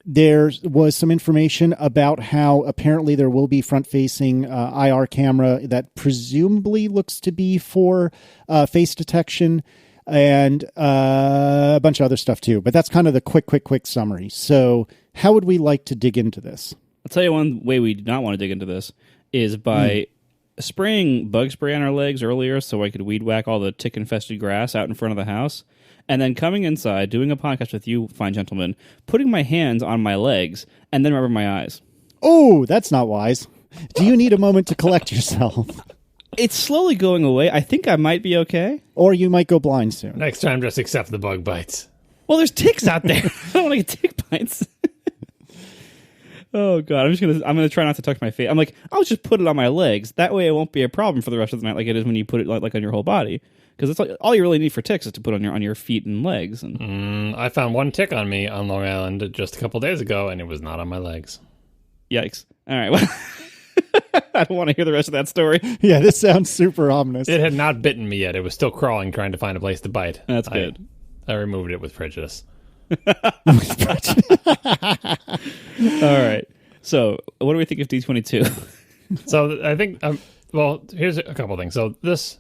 There was some information about how apparently there will be front-facing IR camera that presumably looks to be for face detection, and a bunch of other stuff too. But that's kind of the quick summary. So how would we like to dig into this? I'll tell you one way we do not want to dig into this is by spraying bug spray on our legs earlier so I could weed whack all the tick-infested grass out in front of the house, and then coming inside, doing a podcast with you, fine gentlemen, putting my hands on my legs, and then rubbing my eyes. Oh, that's not wise. Do you need a moment to collect yourself? It's slowly going away. I think I might be okay. Or you might go blind soon. Next time, just accept the bug bites. Well, there's ticks out there. I don't want to get tick bites. Oh god, I'm gonna try not to touch my face. I'm like, I'll just put it on my legs. That way, it won't be a problem for the rest of the night, like it is when you put it like on your whole body. Because it's like all you really need for ticks is to put on your feet and legs. And I found one tick on me on Long Island just a couple days ago, and it was not on my legs. Yikes! All right, well, I don't want to hear the rest of that story. Yeah, this sounds super ominous. It had not bitten me yet. It was still crawling, trying to find a place to bite. That's good. I removed it with prejudice. All right. So, what do we think of D22? So, I think, well, here's a couple things. So, this,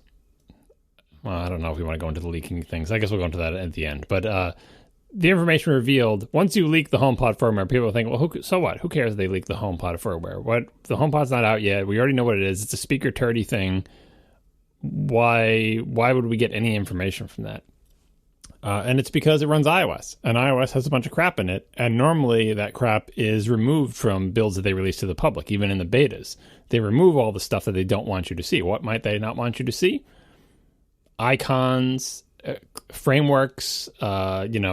well, I don't know if we want to go into the leaking things. I guess we'll go into that at the end. But the information revealed, once you leak the HomePod firmware, people think, well, so what? Who cares if they leak the HomePod firmware? What? The HomePod's not out yet. We already know what it is. It's a speaker turdy thing. Why would we get any information from that? And it's because it runs iOS, and iOS has a bunch of crap in it, and normally that crap is removed from builds that they release to the public, even in the betas. They remove all the stuff that they don't want you to see. What might they not want you to see? Icons, frameworks, the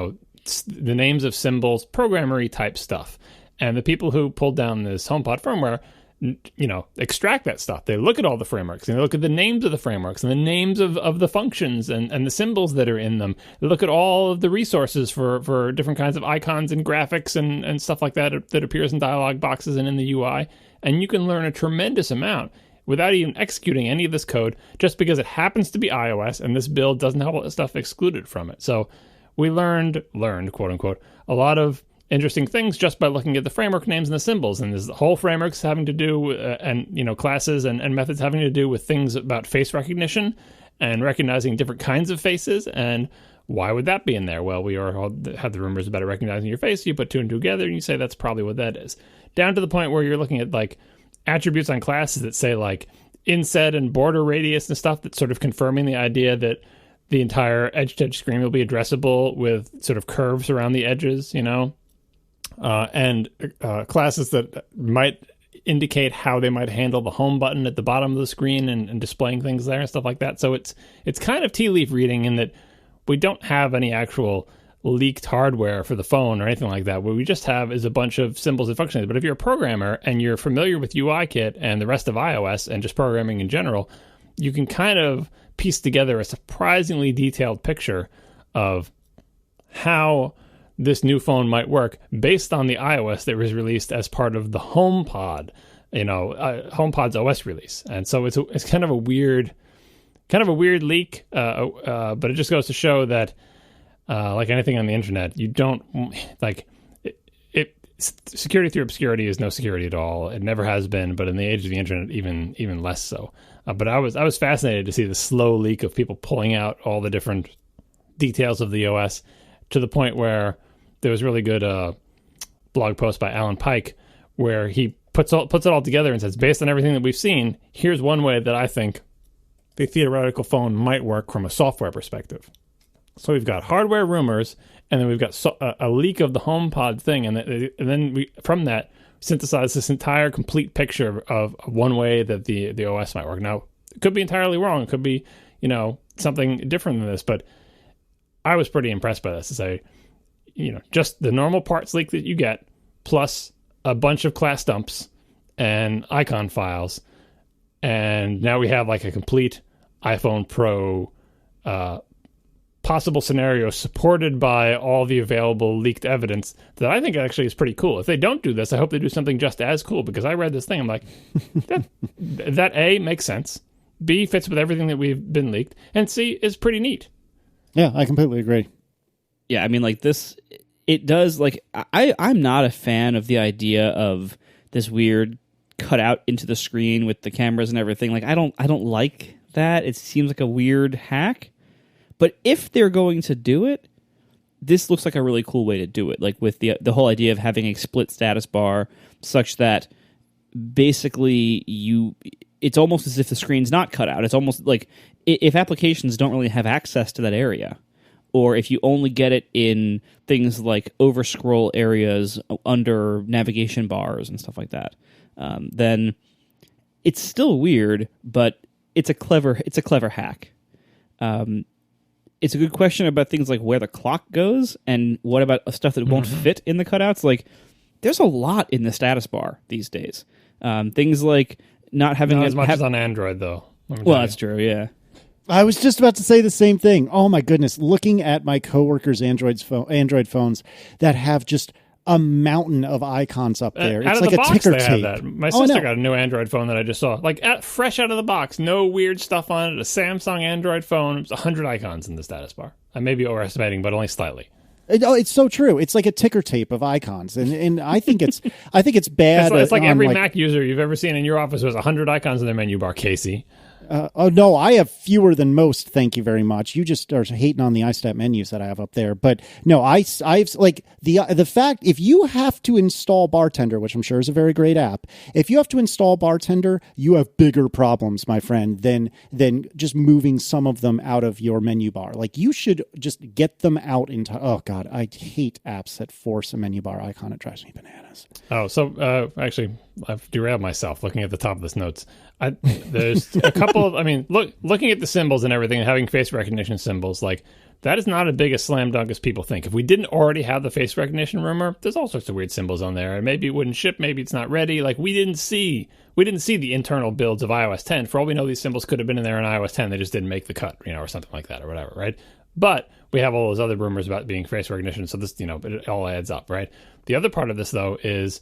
names of symbols, programmery type stuff. And the people who pulled down this HomePod firmware, extract that stuff. They look at all the frameworks, and they look at the names of the frameworks and the names of the functions and the symbols that are in them. They look at all of the resources for different kinds of icons and graphics and stuff like that appears in dialog boxes and in the UI. And you can learn a tremendous amount without even executing any of this code, just because it happens to be iOS and this build doesn't have all that stuff excluded from it. So we learned, quote unquote, a lot of interesting things just by looking at the framework names and the symbols. And there's whole frameworks having to do classes and methods having to do with things about face recognition and recognizing different kinds of faces. And why would that be in there? Well, we all had the rumors about it recognizing your face. You put two and two together and you say that's probably what that is. Down to the point where you're looking at like attributes on classes that say like inset and border radius and stuff, that's sort of confirming the idea that the entire edge-to-edge screen will be addressable with sort of curves around the edges, and classes that might indicate how they might handle the home button at the bottom of the screen and displaying things there and stuff like that. So it's kind of tea leaf reading in that we don't have any actual leaked hardware for the phone or anything like that. What we just have is a bunch of symbols and functions. But if you're a programmer and you're familiar with UIKit and the rest of iOS and just programming in general, you can kind of piece together a surprisingly detailed picture of how this new phone might work based on the iOS that was released as part of the HomePod, HomePod's OS release. And so it's kind of a weird leak, but it just goes to show that, like anything on the internet, you don't security through obscurity is no security at all. It never has been, but in the age of the internet, even less so. But I was fascinated to see the slow leak of people pulling out all the different details of the OS to the point where there was really good blog post by Alan Pike where he puts it all together and says, based on everything that we've seen, here's one way that I think the theoretical phone might work from a software perspective. So we've got hardware rumors, and then we've got a leak of the HomePod thing, and then we from that synthesize this entire complete picture of one way that the OS might work. Now, it could be entirely wrong. It could be, something different than this, but I was pretty impressed by this to say, just the normal parts leak that you get, plus a bunch of class dumps and icon files, and now we have like a complete iPhone Pro possible scenario supported by all the available leaked evidence that I think actually is pretty cool. If they don't do this, I hope they do something just as cool, because I read this thing, I'm like, that A, makes sense, B, fits with everything that we've been leaked, and C, is pretty neat. Yeah, I completely agree. Yeah, I mean, like this, it does, like, I'm not a fan of the idea of this weird cutout into the screen with the cameras and everything. Like, I don't like that. It seems like a weird hack. But if they're going to do it, this looks like a really cool way to do it. Like with the whole idea of having a split status bar such that basically it's almost as if the screen's not cut out. It's almost like if applications don't really have access to that area, or if you only get it in things like overscroll areas under navigation bars and stuff like that, then it's still weird, but it's a clever hack. It's a good question about things like where the clock goes and what about stuff that won't fit in the cutouts. Like, there's a lot in the status bar these days. Things like not having as much as on Android, though. Well, that's true, yeah. I was just about to say the same thing. Oh my goodness! Looking at my coworkers' Android phones that have just a mountain of icons up there. It's like a ticker tape. Have that. My sister got a new Android phone that I just saw. Like, fresh out of the box. No weird stuff on it. A Samsung Android phone. It's 100 icons in the status bar. I may be overestimating, but only slightly. It's so true. It's like a ticker tape of icons, and I think it's bad. It's like every Mac user you've ever seen in your office has 100 icons in their menu bar, Casey. Oh no, I have fewer than most. Thank you very much. You just are hating on the iStat menus that I have up there, but no, I've like the fact if you have to install Bartender, which I'm sure is a very great app, if you have to install Bartender, you have bigger problems, my friend, than just moving some of them out of your menu bar. Like, you should just get them out into. Oh God, I hate apps that force a menu bar icon. It drives me bananas. Oh, so actually, I've derailed myself looking at the top of this notes. There's a couple of, looking at the symbols and everything and having face recognition symbols, like, that is not as big a slam dunk as people think. If we didn't already have the face recognition rumor, there's all sorts of weird symbols on there, and maybe it wouldn't ship, maybe it's not ready. Like, we didn't see the internal builds of iOS 10. For all we know, these symbols could have been in there in iOS 10. They just didn't make the cut, or something like that, or whatever, right? But we have all those other rumors about being face recognition, so this, it all adds up, right? The other part of this, though, is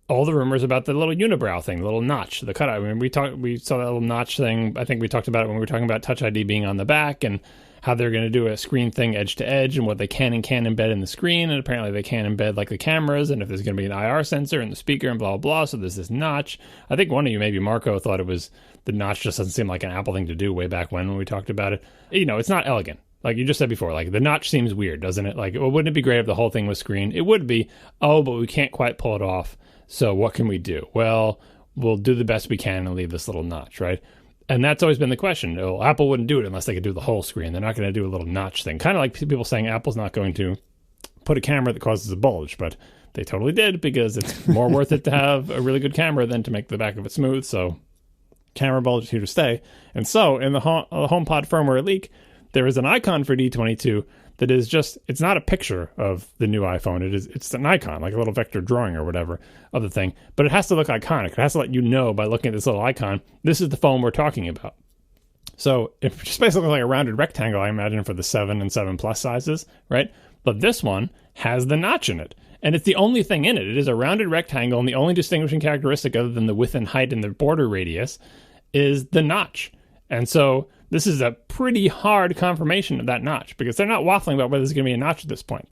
all the rumors about the little unibrow thing, the little notch, the cutout. I mean, we saw that little notch thing. I think we talked about it when we were talking about Touch ID being on the back and how they're going to do a screen thing edge to edge and what they can and can't embed in the screen. And apparently they can embed like the cameras and if there's going to be an IR sensor and the speaker and blah, blah, blah. So there's this notch. I think one of you, maybe Marco, thought it was the notch just doesn't seem like an Apple thing to do way back when we talked about it. It's not elegant. Like you just said before, like the notch seems weird, doesn't it? Like, well, wouldn't it be great if the whole thing was screen? It would be. Oh, but we can't quite pull it off. So what can we do? Well, we'll do the best we can and leave this little notch, right? And that's always been the question. Well, Apple wouldn't do it unless they could do the whole screen. They're not going to do a little notch thing. Kind of like people saying Apple's not going to put a camera that causes a bulge, but they totally did because it's more worth it to have a really good camera than to make the back of it smooth. So camera bulge is here to stay. And so in the HomePod firmware leak, there is an icon for D22 that is just, it's not a picture of the new iPhone. It's an icon, like a little vector drawing or whatever of the thing. But it has to look iconic. It has to let you know by looking at this little icon, this is the phone we're talking about. So it just basically looks like a rounded rectangle, I imagine, for the 7 and 7 Plus sizes, right? But this one has the notch in it. And it's the only thing in it. It is a rounded rectangle, and the only distinguishing characteristic other than the width and height and the border radius is the notch. And so this is a pretty hard confirmation of that notch, because they're not waffling about whether there's going to be a notch at this point.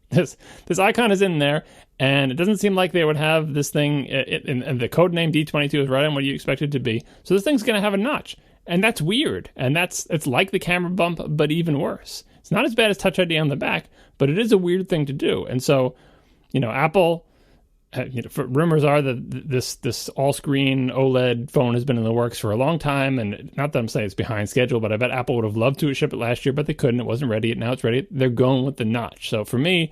This icon is in there, and it doesn't seem like they would have this thing, and the code name D22 is right on what you expect it to be. So this thing's going to have a notch, and that's weird. And it's like the camera bump, but even worse. It's not as bad as Touch ID on the back, but it is a weird thing to do. And so, Apple, rumors are that this all-screen OLED phone has been in the works for a long time, and not that I'm saying it's behind schedule, but I bet Apple would have loved to ship it last year, but they couldn't. It wasn't ready. Now it's ready. They're going with the notch. So for me,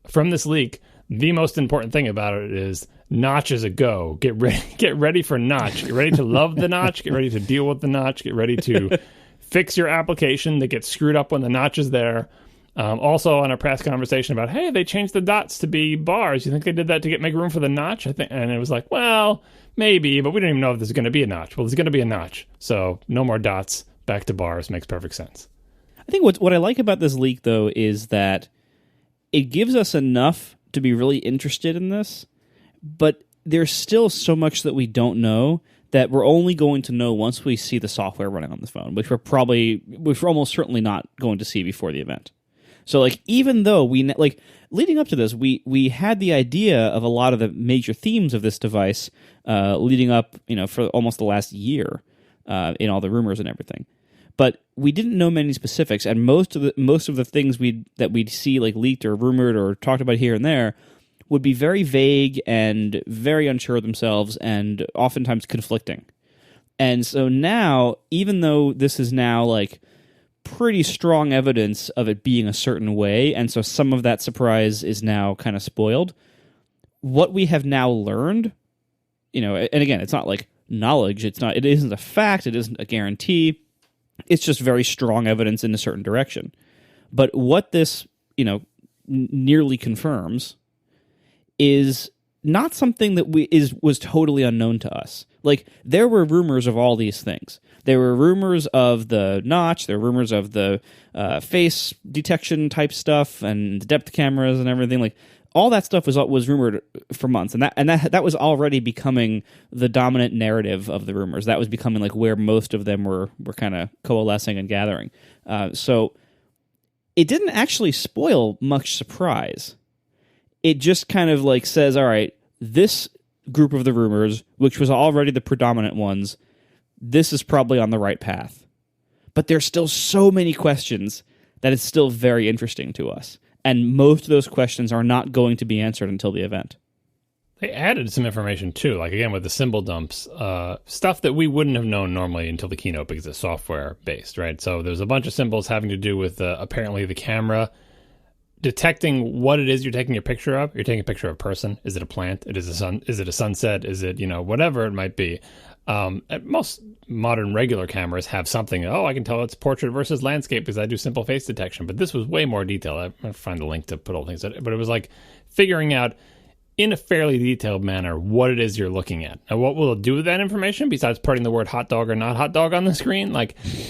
from this leak, the most important thing about it is notch is a go. Get ready for notch. Get ready to love the notch. Get ready to deal with the notch. Get ready to fix your application that gets screwed up when the notch is there. Also on a press conversation about, hey, they changed the dots to be bars. You think they did that to make room for the notch? I think, and it was like, well, maybe, but we don't even know if there's going to be a notch. Well, there's going to be a notch. So no more dots, back to bars. Makes perfect sense. I think what I like about this leak, though, is that it gives us enough to be really interested in this, but there's still so much that we don't know that we're only going to know once we see the software running on the phone, which we're almost certainly not going to see before the event. So, even though leading up to this, we had the idea of a lot of the major themes of this device leading up, for almost the last year in all the rumors and everything. But we didn't know many specifics, and most of the things that we'd see leaked or rumored or talked about here and there would be very vague and very unsure of themselves and oftentimes conflicting. And so now, even though this is now pretty strong evidence of it being a certain way, and so some of that surprise is now kind of spoiled, what we have now learned, and again, it's not knowledge, it isn't a fact, it isn't a guarantee, it's just very strong evidence in a certain direction. But what this, nearly confirms is not something that was totally unknown to us. There were rumors of all these things. There were rumors of the notch. There were rumors of the face detection type stuff and the depth cameras and everything. All that stuff was rumored for months, and that was already becoming the dominant narrative of the rumors. That was becoming where most of them were kind of coalescing and gathering. So it didn't actually spoil much surprise. It just kind of says, all right, this group of the rumors, which was already the predominant ones, this is probably on the right path. But there's still so many questions that it's still very interesting to us. And most of those questions are not going to be answered until the event. They added some information too, again with the symbol dumps, stuff that we wouldn't have known normally until the keynote because it's software based, right? So there's a bunch of symbols having to do with apparently the camera detecting what it is you're taking a picture of. You're taking a picture of a person. Is it a plant? Is it a sunset? Is it, whatever it might be. Most modern regular cameras have something. I can tell it's portrait versus landscape because I do simple face detection. But this was way more detailed. I'm going to find the link to put all things in it. But it was figuring out in a fairly detailed manner what it is you're looking at. Now, what will it do with that information besides putting the word hot dog or not hot dog on the screen?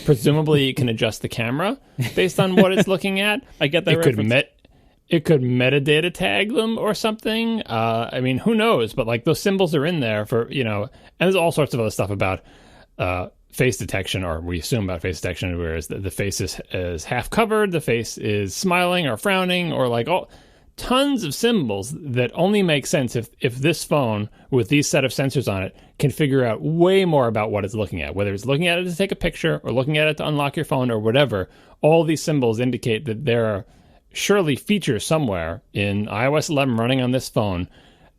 Presumably it can adjust the camera based on what it's looking at. I get that reference. It could metadata tag them or something. Who knows? But those symbols are in there for, and there's all sorts of other stuff about face detection, or we assume about face detection, whereas the face is half covered, the face is smiling or frowning, or all tons of symbols that only make sense if this phone with these set of sensors on it can figure out way more about what it's looking at, whether it's looking at it to take a picture or looking at it to unlock your phone or whatever. All these symbols indicate that there are surely features somewhere in iOS 11 running on this phone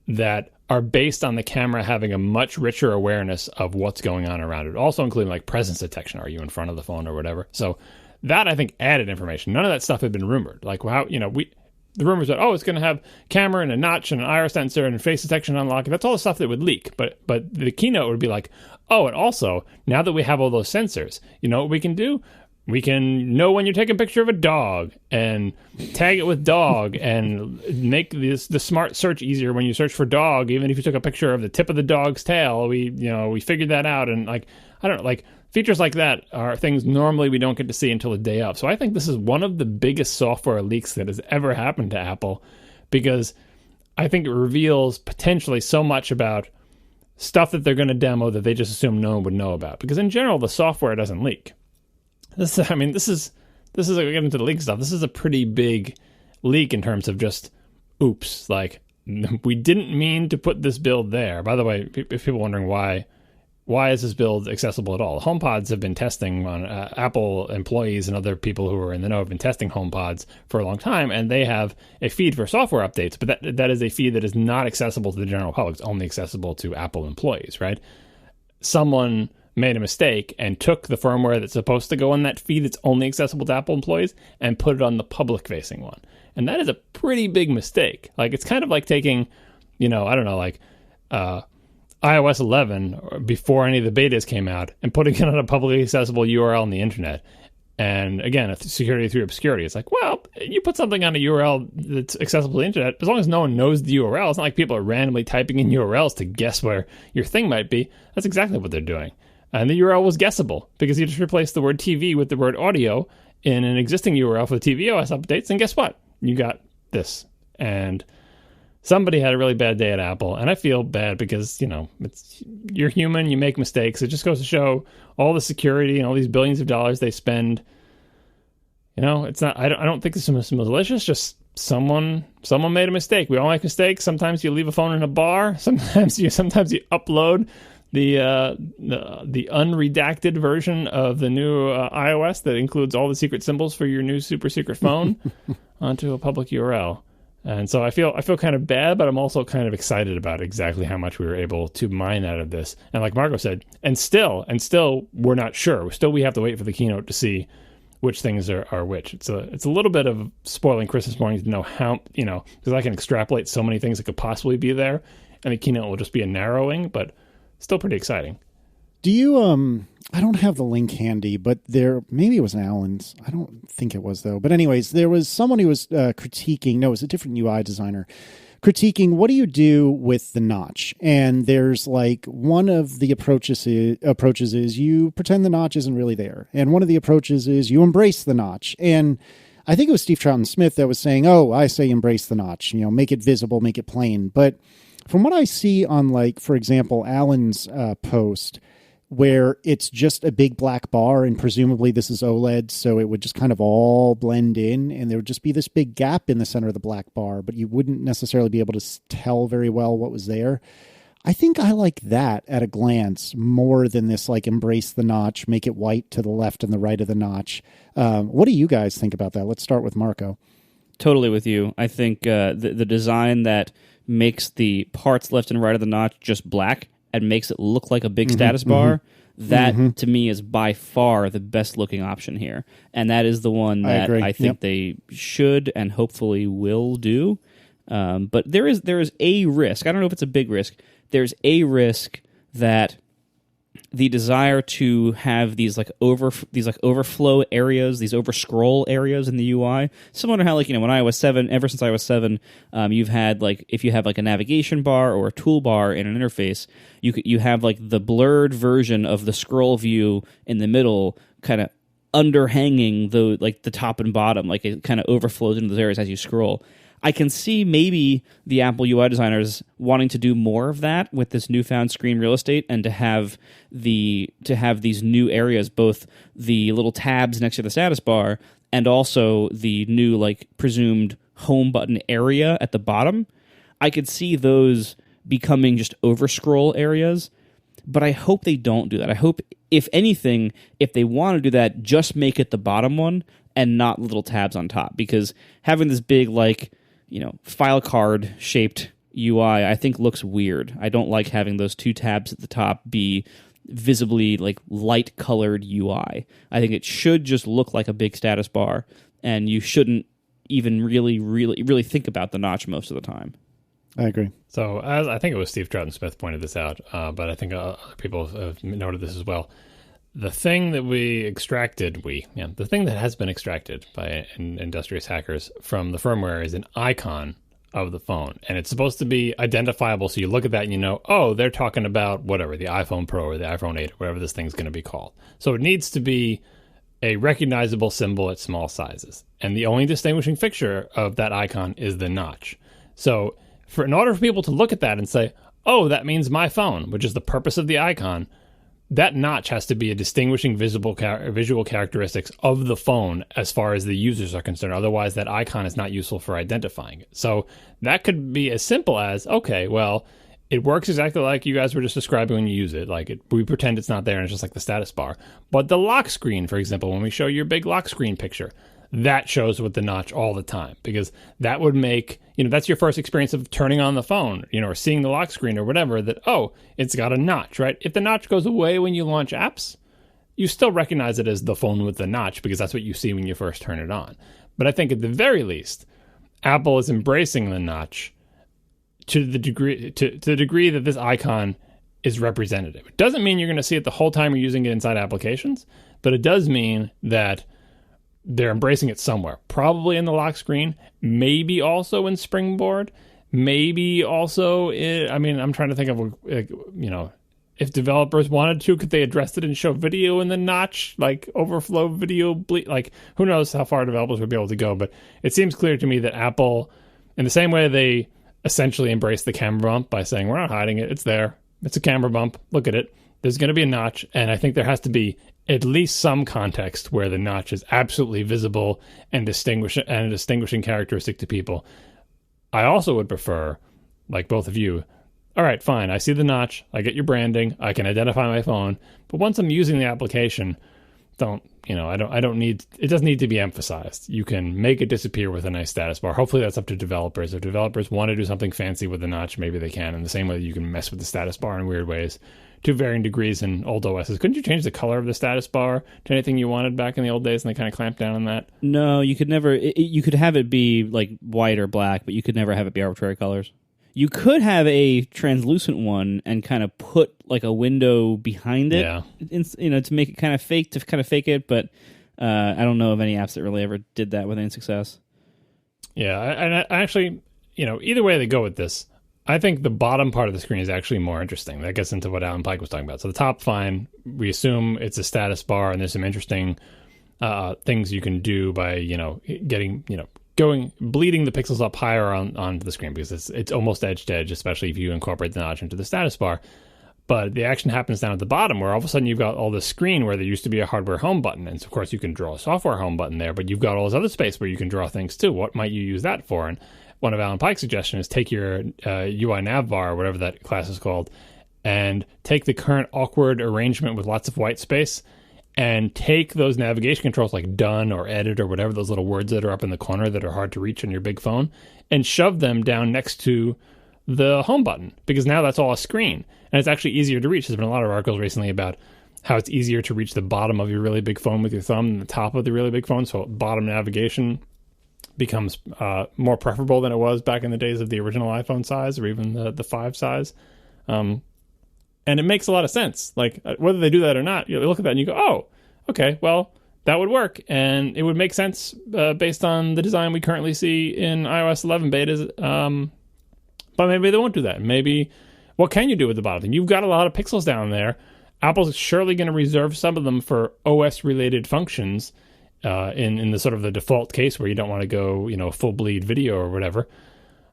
that are based on the camera having a much richer awareness of what's going on around it, also including like presence detection. Are you in front of the phone or whatever? So that, I think, added information. None of that stuff had been rumored. Like, how, the rumors that, it's going to have camera and a notch and an iris sensor and face detection unlock. That's all the stuff that would leak. But the keynote would be like, and also, now that we have all those sensors, you know what we can do? We can know when you take a picture of a dog and tag it with dog and make the smart search easier when you search for dog. Even if you took a picture of the tip of the dog's tail, we figured that out. And features like that are things normally we don't get to see until the day of. So I think this is one of the biggest software leaks that has ever happened to Apple, because I think it reveals potentially so much about stuff that they're going to demo that they just assume no one would know about. Because in general, the software doesn't leak. This is getting into the leak stuff. This is a pretty big leak in terms of just, oops, like, we didn't mean to put this build there. By the way, if people are wondering why is this build accessible at all? HomePods have been testing on Apple employees and other people who are in the know have been testing HomePods for a long time, and they have a feed for software updates, but that is a feed that is not accessible to the general public. It's only accessible to Apple employees, right? Someone made a mistake and took the firmware that's supposed to go on that feed that's only accessible to Apple employees and put it on the public-facing one. And that is a pretty big mistake. Like, it's kind of like taking, iOS 11 before any of the betas came out and putting it on a publicly accessible URL on the internet. And again, security through obscurity. It's like, well, you put something on a URL that's accessible to the internet, as long as no one knows the URL. It's not like people are randomly typing in URLs to guess where your thing might be. That's exactly what they're doing. And the URL was guessable because you just replaced the word TV with the word audio in an existing URL for the tvOS updates. And guess what? You got this. And somebody had a really bad day at Apple. And I feel bad because, you're human, you make mistakes. It just goes to show all the security and all these billions of dollars they spend. It's not, I don't think this is malicious, just someone made a mistake. We all make mistakes. Sometimes you leave a phone in a bar. Sometimes you upload the unredacted version of the new iOS that includes all the secret symbols for your new super secret phone onto a public URL. And so I feel kind of bad, but I'm also kind of excited about exactly how much we were able to mine out of this. And like Marco said, and still we're not sure. We have to wait for the keynote to see which things are which. It's a little bit of spoiling Christmas morning to know how, because I can extrapolate so many things that could possibly be there, and the keynote will just be a narrowing, but still pretty exciting. Do you, I don't have the link handy, but maybe it was Alan's. I don't think it was, though. But anyways, there was someone who was critiquing, no, it was a different UI designer, critiquing what do you do with the notch? And there's like one of the approaches is you pretend the notch isn't really there. And one of the approaches is you embrace the notch. And I think it was Steve Troughton-Smith that was saying, I say embrace the notch, make it visible, make it plain. But from what I see on, like, for example, Alan's post, where it's just a big black bar, and presumably this is OLED, so it would just kind of all blend in, and there would just be this big gap in the center of the black bar, but you wouldn't necessarily be able to tell very well what was there. I think I like that at a glance more than this, like, embrace the notch, make it white to the left and the right of the notch. What do you guys think about that? Let's start with Marco. Totally with you. I think the design that makes the parts left and right of the notch just black and makes it look like a big status bar, that to me is by far the best looking option here. And that is the one that I think they should and hopefully will do. But there is a risk. I don't know if it's a big risk. There's a risk that the desire to have these overflow areas, these overscroll areas in the UI, similar to how, like, when iOS 7, ever since iOS 7, you've had, like, if you have like a navigation bar or a toolbar in an interface, you have like the blurred version of the scroll view in the middle, kind of underhanging the top and bottom, like it kind of overflows into those areas as you scroll. I can see maybe the Apple UI designers wanting to do more of that with this newfound screen real estate, and to have these new areas, both the little tabs next to the status bar and also the new, like, presumed home button area at the bottom. I could see those becoming just overscroll areas, but I hope they don't do that. I hope, if anything, if they want to do that, just make it the bottom one and not little tabs on top, because having this big, like, file card shaped, UI, I think looks weird. I don't like having those two tabs at the top be visibly like light colored UI. I think it should just look like a big status bar, and you shouldn't even really think about the notch most of the time. I agree. So as I think it was Steve Troughton-Smith pointed this out, but I think other people have noted this as well. The thing that the thing that has been extracted by industrious hackers from the firmware is an icon of the phone. And it's supposed to be identifiable. So you look at that and you know, oh, they're talking about whatever, the iPhone Pro or the iPhone 8 or whatever this thing's going to be called. So it needs to be a recognizable symbol at small sizes. And the only distinguishing feature of that icon is the notch. So in order for people to look at that and say, oh, that means my phone, which is the purpose of the icon, that notch has to be a distinguishing visual characteristics of the phone as far as the users are concerned. Otherwise, that icon is not useful for identifying it. So that could be as simple as, okay, well, it works exactly like you guys were just describing when you use it. Like we pretend it's not there and it's just like the status bar. But the lock screen, for example, when we show your big lock screen picture, that shows with the notch all the time, because that would make, that's your first experience of turning on the phone, or seeing the lock screen or whatever, that, oh, it's got a notch, right? If the notch goes away when you launch apps, you still recognize it as the phone with the notch because that's what you see when you first turn it on. But I think at the very least, Apple is embracing the notch to the degree that this icon is representative. It doesn't mean you're going to see it the whole time you're using it inside applications, but it does mean that they're embracing it somewhere, probably in the lock screen, maybe also in Springboard, maybe also I'm trying to think of, if developers wanted to, could they address it and show video in the notch, like overflow video, like who knows how far developers would be able to go. But it seems clear to me that Apple, in the same way they essentially embraced the camera bump by saying, we're not hiding it, it's there, it's a camera bump, look at it, there's going to be a notch, and I think there has to be at least some context where the notch is absolutely visible and a distinguishing characteristic to people. I also would prefer, like both of you, all right, fine, I see the notch, I get your branding, I can identify my phone, but once I'm using the application, it doesn't need to be emphasized. You can make it disappear with a nice status bar. Hopefully that's up to developers. If developers want to do something fancy with the notch, maybe they can, in the same way that you can mess with the status bar in weird ways to varying degrees in old OSs. Couldn't you change the color of the status bar to anything you wanted back in the old days, and they kind of clamped down on that? No, you could never. You could have it be like white or black, but you could never have it be arbitrary colors. You could have a translucent one and kind of put like a window behind it, to make it kind of fake, it. But I don't know of any apps that really ever did that with any success. Yeah, and I actually, either way they go with this, I think the bottom part of the screen is actually more interesting. That gets into what Alan Pike was talking about. So the top, fine. We assume it's a status bar, and there's some interesting things you can do by, getting, bleeding the pixels up higher onto the screen, because it's almost edge to edge, especially if you incorporate the notch into the status bar. But the action happens down at the bottom, where all of a sudden you've got all this screen where there used to be a hardware home button. And so of course you can draw a software home button there, but you've got all this other space where you can draw things too. What might you use that for? And one of Alan Pike's suggestions is take your UI nav bar, or whatever that class is called, and take the current awkward arrangement with lots of white space and take those navigation controls like done or edit or whatever, those little words that are up in the corner that are hard to reach on your big phone, and shove them down next to the home button, because now that's all a screen and it's actually easier to reach. There's been a lot of articles recently about how it's easier to reach the bottom of your really big phone with your thumb than the top of the really big phone. So bottom navigation becomes more preferable than it was back in the days of the original iPhone size, or even the 5 size. And it makes a lot of sense. Like, whether they do that or not, you look at that and you go, oh, okay, well, that would work. And it would make sense based on the design we currently see in iOS 11 betas. But maybe they won't do that. Maybe, what can you do with the bottom thing? You've got a lot of pixels down there. Apple's surely going to reserve some of them for OS-related functions in the sort of the default case where you don't want to go, full bleed video or whatever.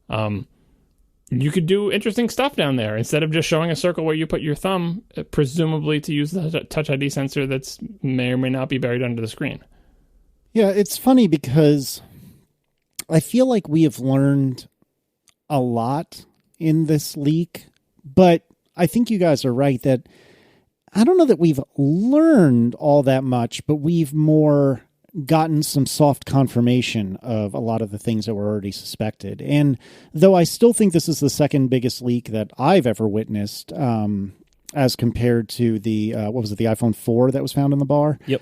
You could do interesting stuff down there instead of just showing a circle where you put your thumb, presumably to use the Touch ID sensor that's may or may not be buried under the screen. Yeah, it's funny because I feel like we have learned a lot in this leak, but I think you guys are right that I don't know that we've learned all that much, but we've more gotten some soft confirmation of a lot of the things that were already suspected. And though I still think this is the second biggest leak that I've ever witnessed, as compared to the, the iPhone 4 that was found in the bar. Yep.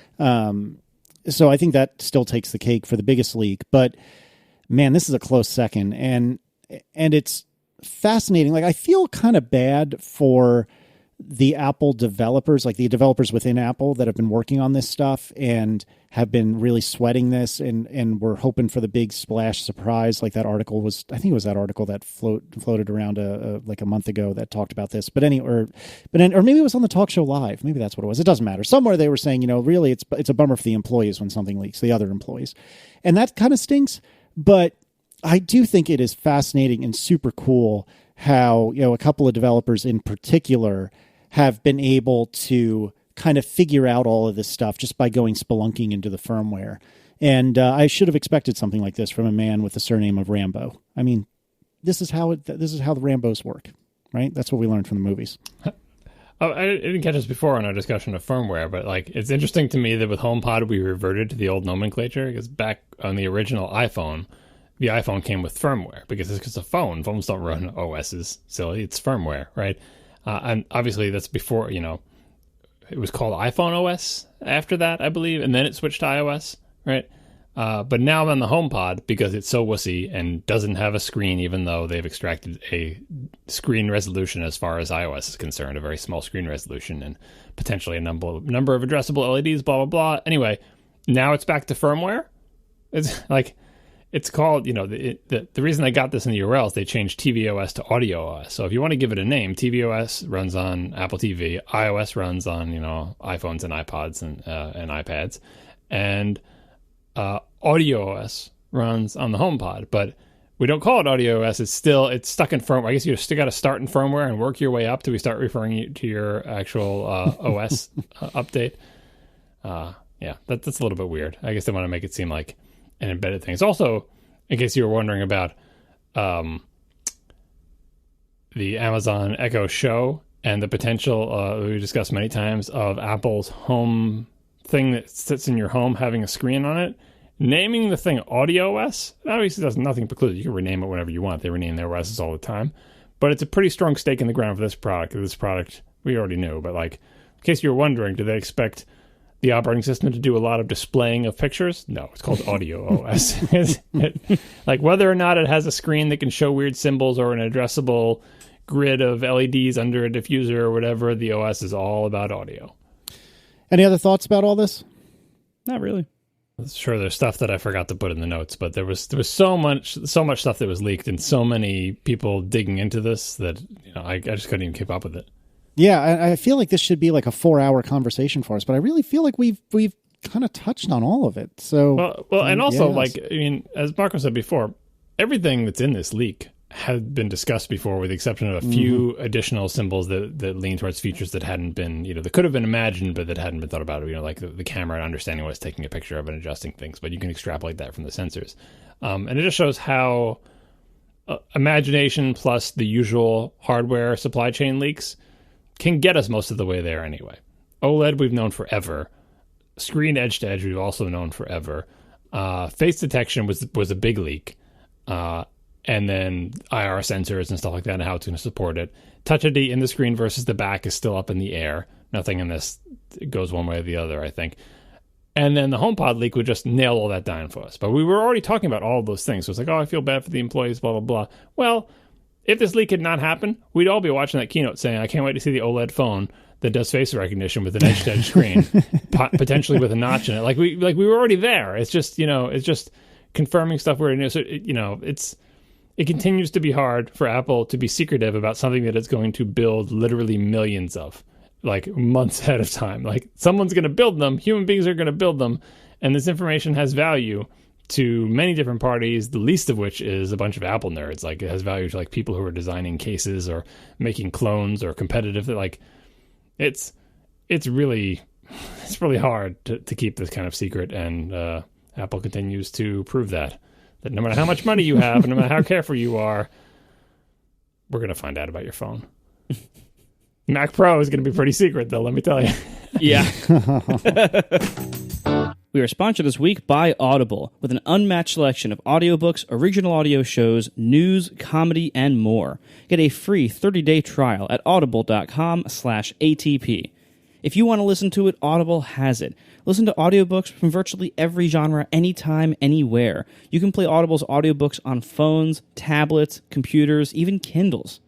So I think that still takes the cake for the biggest leak. But man, this is a close second. And it's fascinating. Like, I feel kind of bad for the Apple developers, like the developers within Apple that have been working on this stuff and have been really sweating this, and we're hoping for the big splash surprise. Like that article was, I think it was that article that floated around like a month ago that talked about this. But maybe it was on the Talk Show Live. Maybe that's what it was. It doesn't matter. Somewhere they were saying, really it's a bummer for the employees when something leaks, the other employees, and that kind of stinks. But I do think it is fascinating and super cool how, a couple of developers in particular have been able to kind of figure out all of this stuff just by going spelunking into the firmware. And I should have expected something like this from a man with the surname of Rambo. I mean, this is how the Rambos work, right? That's what we learned from the movies. Oh, I didn't catch this before in our discussion of firmware, but it's interesting to me that with HomePod we reverted to the old nomenclature, because back on the original iPhone, the iPhone came with firmware because it's a phone. Phones don't run OSs, so it's firmware, right? And obviously that's before, it was called iPhone OS after that, I believe, and then it switched to iOS, right? But now I'm on the HomePod because it's so wussy and doesn't have a screen, even though they've extracted a screen resolution as far as iOS is concerned, a very small screen resolution, and potentially a number of addressable LEDs, blah, blah, blah. Anyway, now it's back to firmware. It's called, the reason they got this in the URL is they changed tvOS to AudioOS. So if you want to give it a name, tvOS runs on Apple TV, iOS runs on, iPhones and iPods and iPads, and AudioOS runs on the HomePod. But we don't call it AudioOS. It's stuck in firmware. I guess you still got to start in firmware and work your way up till we start referring to your actual OS update. Yeah, that's a little bit weird. I guess they want to make it seem like an embedded thing. It's also, in case you were wondering about the Amazon Echo Show and the potential we discussed many times of Apple's home thing that sits in your home having a screen on it. Naming the thing AudioOS obviously does nothing preclude. You can rename it whenever you want. They rename their OSs all the time. But it's a pretty strong stake in the ground for this product. This product we already knew, but in case you were wondering, do they expect the operating system to do a lot of displaying of pictures? No, it's called Audio OS. Whether or not it has a screen that can show weird symbols or an addressable grid of LEDs under a diffuser or whatever, the OS is all about audio. Any other thoughts about all this? Not really. Sure, there's stuff that I forgot to put in the notes, but there was so much stuff that was leaked and so many people digging into this that I just couldn't even keep up with it. Yeah, I feel like this should be like a 4-hour conversation for us, but I really feel like we've kind of touched on all of it. So well, and also as Marco said before, everything that's in this leak had been discussed before, with the exception of a few additional symbols that lean towards features that hadn't been, that could have been imagined, but that hadn't been thought about. Like the camera and understanding what it's taking a picture of and adjusting things, but you can extrapolate that from the sensors, and it just shows how imagination plus the usual hardware supply chain leaks can get us most of the way there anyway. OLED we've known forever. Screen edge to edge we've also known forever. Face detection was a big leak. And then IR sensors and stuff like that and how it's going to support it. Touch ID in the screen versus the back is still up in the air. Nothing in this goes one way or the other, I think. And then the HomePod leak would just nail all that down for us. But we were already talking about all of those things. So it's like, I feel bad for the employees, blah, blah, blah. Well, if this leak had not happened, we'd all be watching that keynote saying, I can't wait to see the OLED phone that does face recognition with an edge-to-edge screen, potentially with a notch in it. We were already there. It's just, it's just confirming stuff we already knew. So, it continues to be hard for Apple to be secretive about something that it's going to build literally millions of, months ahead of time. Someone's going to build them. Human beings are going to build them. And this information has value to many different parties, the least of which is a bunch of Apple nerds. It has value to people who are designing cases or making clones or competitive. It's really hard to keep this kind of secret, and Apple continues to prove that no matter how much money you have and no matter how careful you are, we're going to find out about your phone. Mac Pro is going to be pretty secret, though, let me tell you. Yeah. We are sponsored this week by Audible, with an unmatched selection of audiobooks, original audio shows, news, comedy, and more. Get a free 30-day trial at audible.com/ATP. If you want to listen to it, Audible has it. Listen to audiobooks from virtually every genre, anytime, anywhere. You can play Audible's audiobooks on phones, tablets, computers, even Kindles.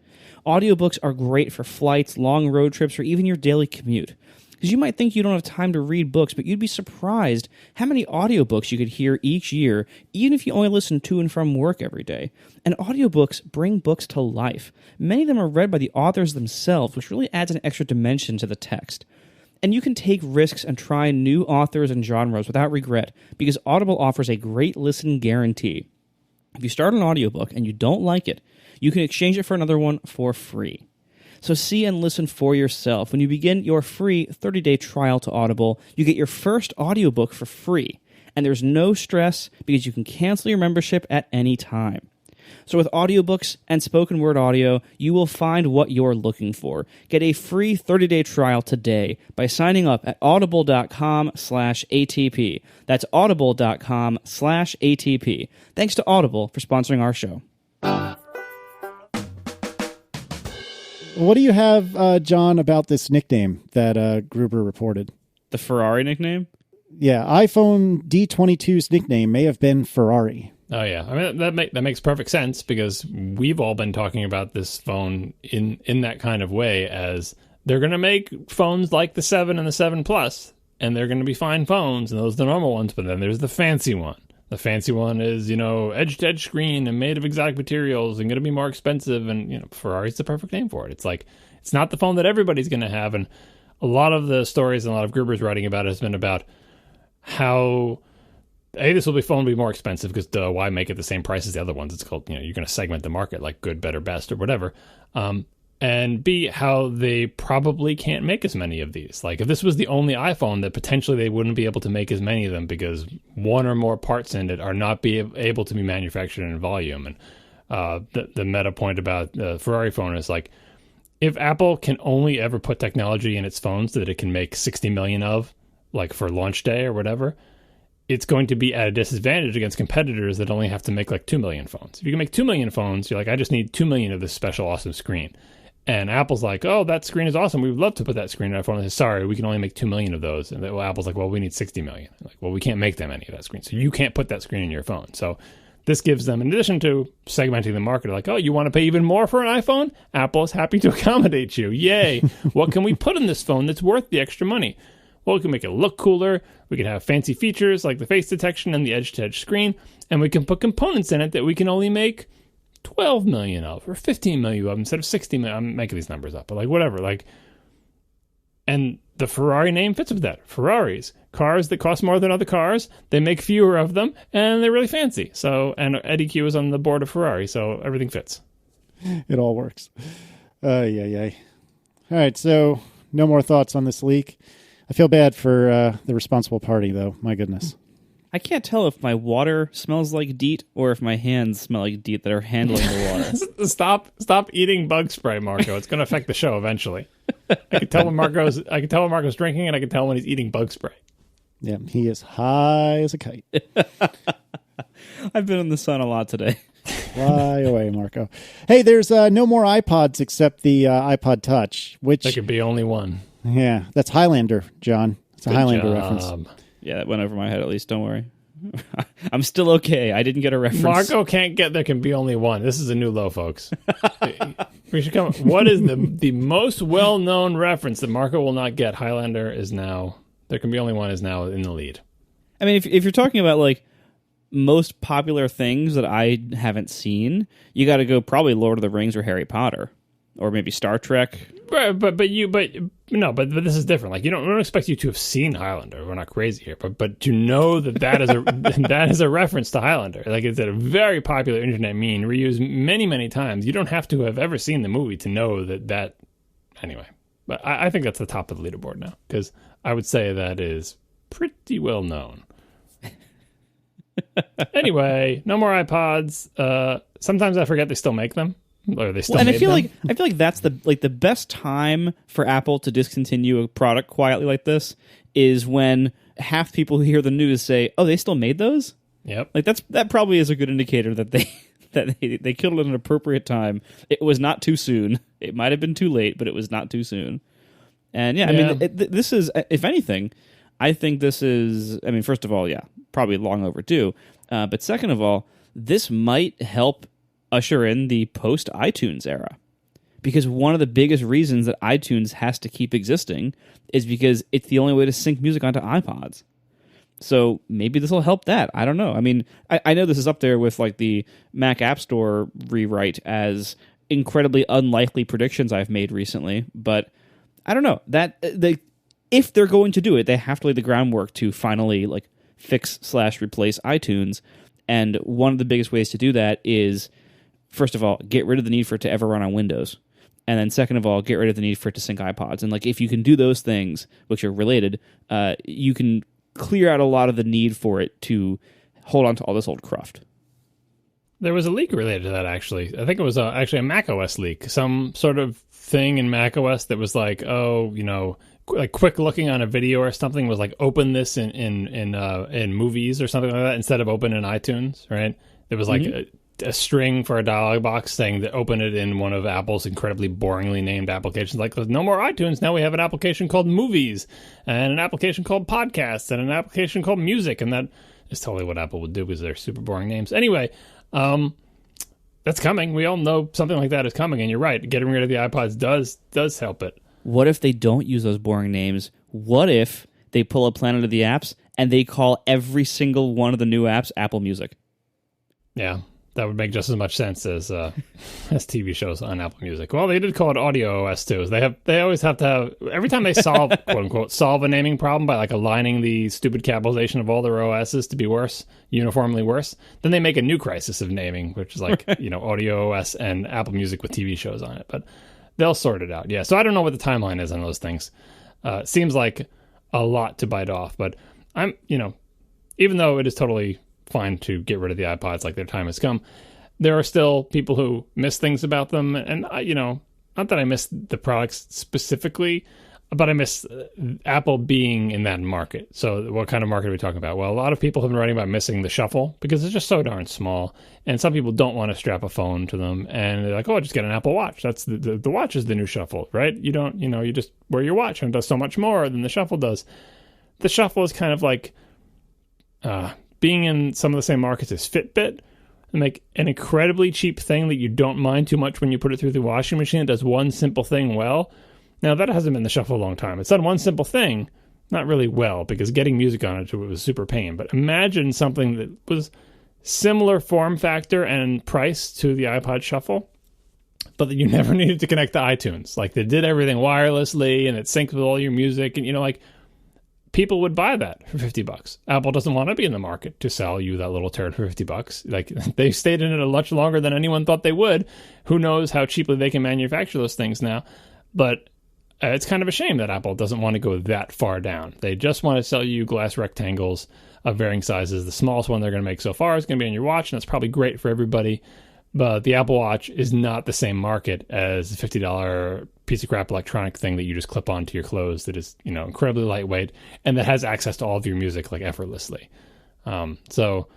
Audiobooks are great for flights, long road trips, or even your daily commute. Because you might think you don't have time to read books, but you'd be surprised how many audiobooks you could hear each year, even if you only listen to and from work every day. And audiobooks bring books to life. Many of them are read by the authors themselves, which really adds an extra dimension to the text. And you can take risks and try new authors and genres without regret, because Audible offers a great listen guarantee. If you start an audiobook and you don't like it, you can exchange it for another one for free. So see and listen for yourself. When you begin your free 30-day trial to Audible, you get your first audiobook for free. And there's no stress because you can cancel your membership at any time. So with audiobooks and spoken word audio, you will find what you're looking for. Get a free 30-day trial today by signing up at audible.com/ATP. That's audible.com/ATP. Thanks to Audible for sponsoring our show. What do you have, John, about this nickname that Gruber reported? The Ferrari nickname? Yeah, iPhone D22's nickname may have been Ferrari. Oh, yeah. I mean, that makes perfect sense because we've all been talking about this phone in that kind of way as they're going to make phones like the 7 and the 7 Plus, and they're going to be fine phones, and those are the normal ones, but then there's the fancy one. The fancy one is, edge-to-edge screen and made of exotic materials and going to be more expensive. And, Ferrari's the perfect name for it. It's like, it's not the phone that everybody's going to have. And a lot of the stories and a lot of Gruber's writing about it has been about how, this phone will be more expensive because why make it the same price as the other ones? It's called, you're going to segment the market like good, better, best, or whatever. And B, how they probably can't make as many of these. Like, if this was the only iPhone, that potentially they wouldn't be able to make as many of them because one or more parts in it are not able to be manufactured in volume. And the meta point about the Ferrari phone is like, if Apple can only ever put technology in its phones that it can make 60 million of, like for launch day or whatever, it's going to be at a disadvantage against competitors that only have to make like 2 million phones. If you can make 2 million phones, you're like, I just need 2 million of this special awesome screen. And Apple's like, oh, that screen is awesome. We would love to put that screen on our phone. And sorry, we can only make 2 million of those. And Apple's like, well, we need 60 million. Like, well, we can't make that many of that screen. So you can't put that screen in your phone. So this gives them, in addition to segmenting the market, like, oh, you want to pay even more for an iPhone? Apple is happy to accommodate you. Yay. What can we put in this phone that's worth the extra money? Well, we can make it look cooler. We can have fancy features like the face detection and the edge-to-edge screen. And we can put components in it that we can only make 12 million of or 15 million of instead of 60 million. I'm making these numbers up, but like whatever. Like, and the Ferrari name fits with that. Ferraris, cars that cost more than other cars. They make fewer of them, and they're really fancy. So, and Eddie Q is on the board of Ferrari, so everything fits. It all works. Yeah. All right, so no more thoughts on this leak. I feel bad for the responsible party, though. My goodness. I can't tell if my water smells like DEET or if my hands smell like DEET that are handling the water. Stop eating bug spray, Marco. It's going to affect the show eventually. I can tell when Marco's drinking, and I can tell when he's eating bug spray. Yeah, he is high as a kite. I've been in the sun a lot today. Fly away, Marco. Hey, there's no more iPods except the iPod Touch, which there could be only one. Yeah, that's Highlander, John. It's a Good Highlander job. reference. Yeah, that went over my head at least. Don't worry. I'm still okay. I didn't get a reference. Marco can't get there can be only one. This is a new low, folks. We should come. What is the most well-known reference that Marco will not get? Highlander is now, there can be only one, is now in the lead. I mean, if you're talking about like most popular things that I haven't seen, you got to go probably Lord of the Rings or Harry Potter. Or maybe Star Trek. Right, but this is different. Like, we don't expect you to have seen Highlander. We're not crazy here, but to know that is a that is a reference to Highlander. Like, it's a very popular internet meme, reused many, many times. You don't have to have ever seen the movie to know that. Anyway, but I think that's the top of the leaderboard now because I would say that is pretty well known. Anyway, no more iPods. Sometimes I forget they still make them. Or they still and I feel them? like that's the best time for Apple to discontinue a product quietly like this is when half people who hear the news say, "Oh, they still made those." Yep. Like that probably is a good indicator that they killed it at an appropriate time. It was not too soon. It might have been too late, but it was not too soon. And I mean, this is, if anything, I think this is. I mean, first of all, probably long overdue. But second of all, this might help usher in the post iTunes era. Because one of the biggest reasons that iTunes has to keep existing is because it's the only way to sync music onto iPods. So maybe this will help that. I don't know. I mean, I know this is up there with like the Mac App Store rewrite as incredibly unlikely predictions I've made recently, but I don't know. If they're going to do it, they have to lay the groundwork to finally like fix/replace iTunes. And one of the biggest ways to do that is, first of all, get rid of the need for it to ever run on Windows. And then second of all, get rid of the need for it to sync iPods. And like if you can do those things, which are related, you can clear out a lot of the need for it to hold on to all this old cruft. There was a leak related to that, actually. I think it was actually a Mac OS leak. Some sort of thing in Mac OS that was like, like quick looking on a video or something was like, open this in movies or something like that instead of open in iTunes, right? There was like a string for a dialog box saying that open it in one of Apple's incredibly boringly named applications. Like, no more iTunes. Now we have an application called Movies and an application called Podcasts and an application called Music. And that is totally what Apple would do because they're super boring names. Anyway, that's coming. We all know something like that is coming. And you're right. Getting rid of the iPods does help it. What if they don't use those boring names? What if they pull a Planet of the Apps and they call every single one of the new apps Apple Music? Yeah. That would make just as much sense as TV shows on Apple Music. Well, they did call it Audio OS too. They always have to have, every time they solve quote unquote solve a naming problem by like aligning the stupid capitalization of all their OSs to be worse, uniformly worse, then they make a new crisis of naming, which is like Audio OS and Apple Music with TV shows on it. But they'll sort it out. Yeah. So I don't know what the timeline is on those things. Seems like a lot to bite off, but I'm even though it is totally fine to get rid of the iPods, like their time has come, there are still people who miss things about them. And, not that I miss the products specifically, but I miss Apple being in that market. So what kind of market are we talking about? Well, a lot of people have been writing about missing the shuffle because it's just so darn small. And some people don't want to strap a phone to them. And they're like, oh, just get an Apple Watch. That's the watch is the new shuffle, right? You don't, you just wear your watch and it does so much more than the shuffle does. The shuffle is kind of like, being in some of the same markets as Fitbit, and like an incredibly cheap thing that you don't mind too much when you put it through the washing machine. It does one simple thing well. Now, that hasn't been the shuffle a long time. It's done one simple thing, not really well, because getting music on it was super pain. But imagine something that was similar form factor and price to the iPod Shuffle, but that you never needed to connect to iTunes. Like, they did everything wirelessly, and it syncs with all your music, and, people would buy that for $50. Apple doesn't want to be in the market to sell you that little turd for $50. Like, they stayed in it much longer than anyone thought they would. Who knows how cheaply they can manufacture those things now. But it's kind of a shame that Apple doesn't want to go that far down. They just want to sell you glass rectangles of varying sizes. The smallest one they're going to make so far is going to be on your watch, and that's probably great for everybody. But the Apple Watch is not the same market as the $50 piece of crap electronic thing that you just clip onto your clothes that is, incredibly lightweight and that has access to all of your music like effortlessly. So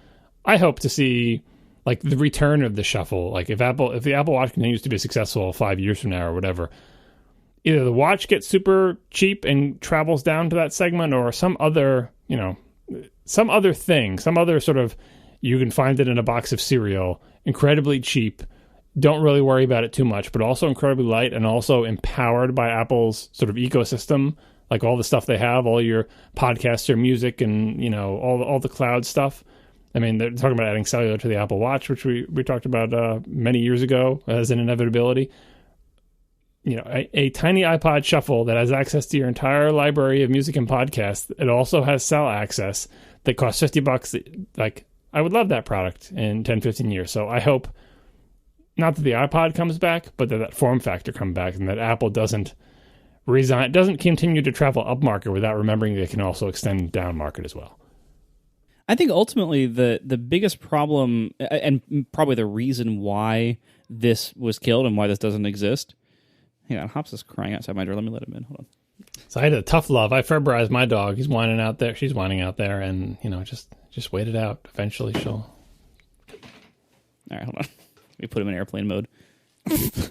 I hope to see like the return of the shuffle. Like if the Apple Watch continues to be successful 5 years from now or whatever, either the watch gets super cheap and travels down to that segment, or some other thing, some other sort of, you can find it in a box of cereal, incredibly cheap, don't really worry about it too much, but also incredibly light and also empowered by Apple's sort of ecosystem, like all the stuff they have, all your podcasts or music and, all the cloud stuff. I mean, they're talking about adding cellular to the Apple Watch, which we talked about many years ago as an inevitability. A tiny iPod Shuffle that has access to your entire library of music and podcasts. It also has cell access that costs $50. Like, I would love that product in 10, 15 years. So I hope not that the iPod comes back, but that form factor comes back and that Apple doesn't continue to travel up market without remembering they can also extend down market as well. I think ultimately the biggest problem, and probably the reason why this was killed and why this doesn't exist, Hang on, Hops is crying outside my door. Let me let him in. Hold on. So I had a tough love. I Ferbarized my dog. He's whining out there. She's whining out there, and just wait it out. Eventually, she'll. All right, hold on. Let me put him in airplane mode.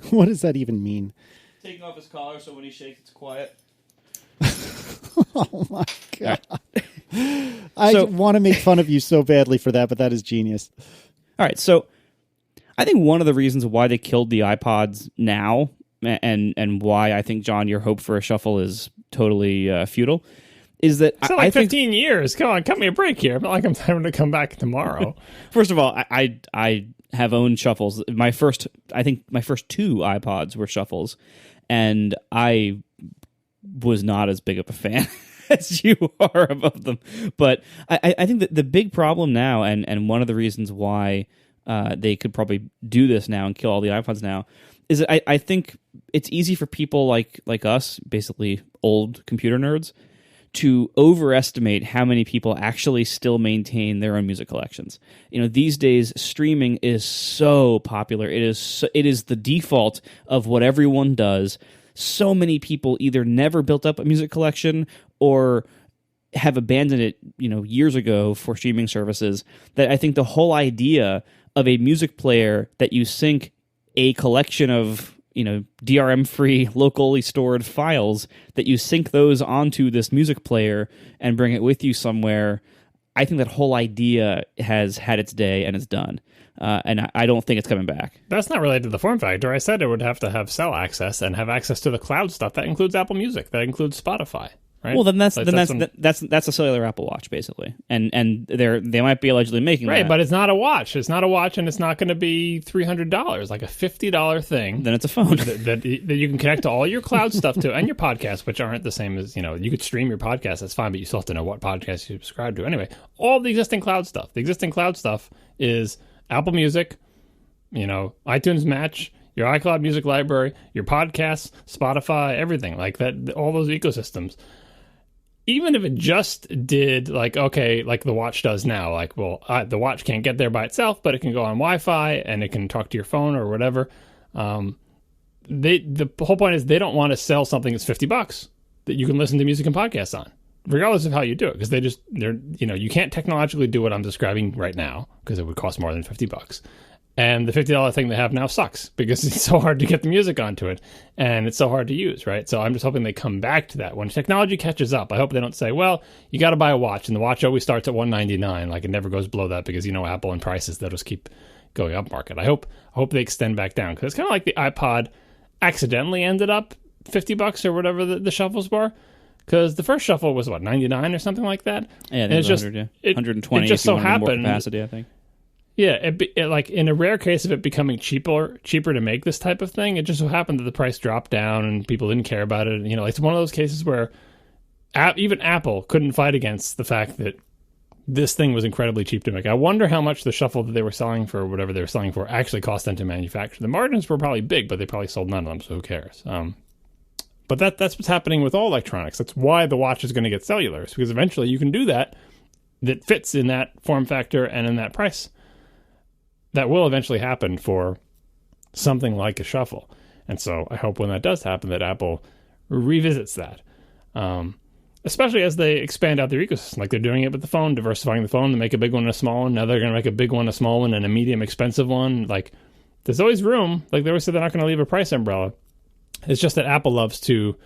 What does that even mean? Taking off his collar so when he shakes, it's quiet. Oh my god! I want to make fun of you so badly for that, but that is genius. All right, so I think one of the reasons why they killed the iPods now, and why I think, John, your hope for a shuffle is totally futile, is that it's like 15 years. Come on, cut me a break here. Not like I'm having to come back tomorrow. First of all, I have owned shuffles. I think my first 2 iPods were shuffles, and I was not as big of a fan as you are of them. But I think that the big problem now, and one of the reasons why they could probably do this now and kill all the iPods now, is that I think it's easy for people like us, basically old computer nerds, to overestimate how many people actually still maintain their own music collections. These days streaming is so popular. It is the default of what everyone does. So many people either never built up a music collection or have abandoned it, years ago for streaming services, that I think the whole idea of a music player that you sync a collection of DRM-free, locally stored files, that you sync those onto this music player and bring it with you somewhere. I think that whole idea has had its day and is done. And I don't think it's coming back. That's not related to the form factor. I said it would have to have cell access and have access to the cloud stuff. That includes Apple Music. That includes Spotify. Right? Well, then that's a cellular Apple Watch, basically, and they might be allegedly making right, that. But it's not a watch. It's not a watch, and it's not going to be $300, like a $50 thing. Then it's a phone that you can connect to all your cloud stuff to, and your podcasts, which aren't the same as you could stream your podcast. That's fine, but you still have to know what podcast you subscribe to. Anyway, all the existing cloud stuff. The existing cloud stuff is Apple Music, iTunes Match, your iCloud Music Library, your podcasts, Spotify, everything like that. All those ecosystems. Even if it just did like the watch does now, the watch can't get there by itself, but it can go on Wi-Fi and it can talk to your phone or whatever. The whole point is they don't want to sell something that's $50 that you can listen to music and podcasts on, regardless of how you do it, because you can't technologically do what I'm describing right now because it would cost more than $50. And the $50 thing they have now sucks because it's so hard to get the music onto it and it's so hard to use, right? So I'm just hoping they come back to that. When technology catches up, I hope they don't say, well, you got to buy a watch, and the watch always starts at $199. Like, it never goes below that because, Apple and prices, they'll just keep going up market. I hope they extend back down, because it's kind of like the iPod accidentally ended up $50 or whatever the shuffles were. Because the first shuffle was, what, 99 or something like that? Yeah, I think it was 100, yeah. 120 it just if you so wanted happened, more capacity, I think. Yeah, it like in a rare case of it becoming cheaper to make this type of thing, it just so happened that the price dropped down and people didn't care about it. It's one of those cases where even Apple couldn't fight against the fact that this thing was incredibly cheap to make. I wonder how much the shuffle that they were selling for, whatever they were selling for, actually cost them to manufacture. The margins were probably big, but they probably sold none of them, so who cares? But that's what's happening with all electronics. That's why the watch is going to get cellular, because eventually you can do that fits in that form factor and in that price. That will eventually happen for something like a shuffle. And so I hope when that does happen that Apple revisits that. Especially as they expand out their ecosystem. Like they're doing it with the phone, diversifying the phone to make a big one and a small one. Now they're going to make a big one, a small one, and a medium expensive one. Like, there's always room. Like they always say they're not going to leave a price umbrella. It's just that Apple loves to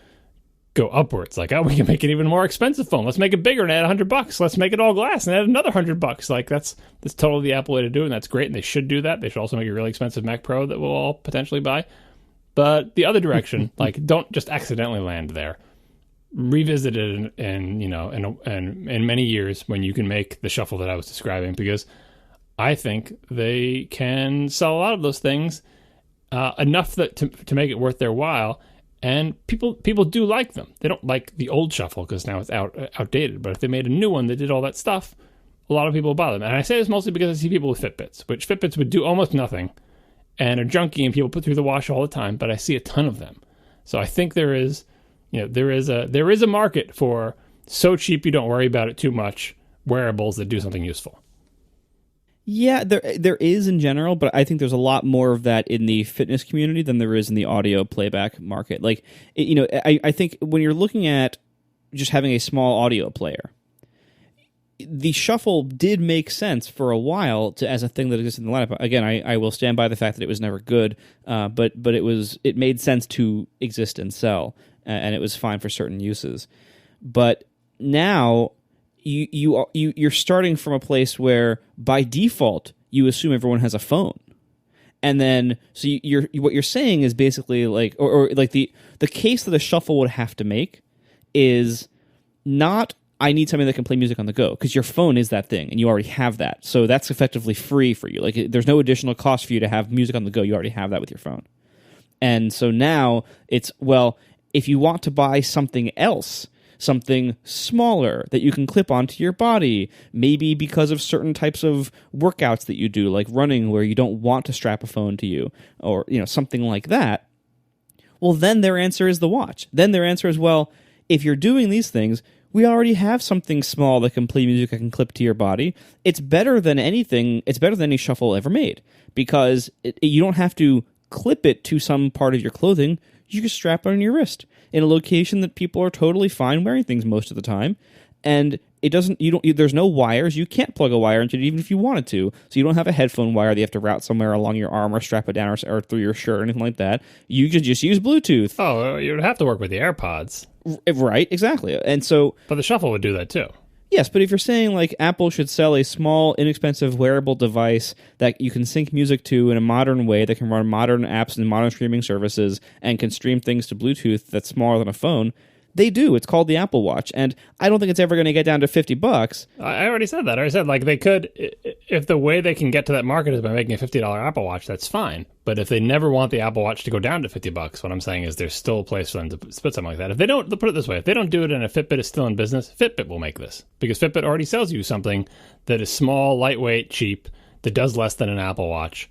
go upwards. Like, we can make an even more expensive phone. Let's make it bigger and add $100. Let's make it all glass and add another $100. Like, that's totally the Apple way to do it, and that's great, and they should do that. They should also make a really expensive Mac Pro that we'll all potentially buy. But the other direction, like, don't just accidentally land there. Revisit it in many years when you can make the shuffle that I was describing, because I think they can sell a lot of those things enough to make it worth their while. And people do like them. They don't like the old shuffle because now it's outdated. But if they made a new one that did all that stuff, a lot of people buy them. And I say this mostly because I see people with Fitbits, which Fitbits would do almost nothing and are junky and people put through the wash all the time. But I see a ton of them. So I think there is a market for so cheap you don't worry about it too much wearables that do something useful. Yeah, there is in general, but I think there's a lot more of that in the fitness community than there is in the audio playback market. Like, I think when you're looking at just having a small audio player, the shuffle did make sense for a while as a thing that existed in the lineup. Again, I will stand by the fact that it was never good, but it made sense to exist and sell, and it was fine for certain uses. But now you're starting from a place where by default you assume everyone has a phone, and then so what you're saying is basically like or like the case that a shuffle would have to make is not I need something that can play music on the go, because your phone is that thing and you already have that, so that's effectively free for you. Like there's no additional cost for you to have music on the go. You already have that with your phone, and so now it's if you want to buy something else, something smaller that you can clip onto your body, maybe because of certain types of workouts that you do, like running, where you don't want to strap a phone to you, or something like that. Well, then their answer is the watch. Then their answer is, well, if you're doing these things, we already have something small that can play music that can clip to your body. It's better than anything. It's better than any shuffle ever made, because you don't have to clip it to some part of your clothing. You can strap it on your wrist in a location that people are totally fine wearing things most of the time, and it doesn't. There's no wires. You can't plug a wire into it even if you wanted to. So you don't have a headphone wire that you have to route somewhere along your arm or strap it down or through your shirt or anything like that. You could just use Bluetooth. Oh, you would have to work with the AirPods, right? Exactly. And so, but the shuffle would do that too. Yes, but if you're saying like Apple should sell a small, inexpensive wearable device that you can sync music to in a modern way, that can run modern apps and modern streaming services and can stream things to Bluetooth that's smaller than a phone, they do. It's called the Apple Watch, and I don't think it's ever going to get down to $50. I already said that. I already said, like, they could, if the way they can get to that market is by making a $50 Apple Watch, that's fine. But if they never want the Apple Watch to go down to $50, what I'm saying is there's still a place for them to put something like that. If they don't, put it this way, if they don't do it and a Fitbit is still in business, Fitbit will make this. Because Fitbit already sells you something that is small, lightweight, cheap, that does less than an Apple Watch.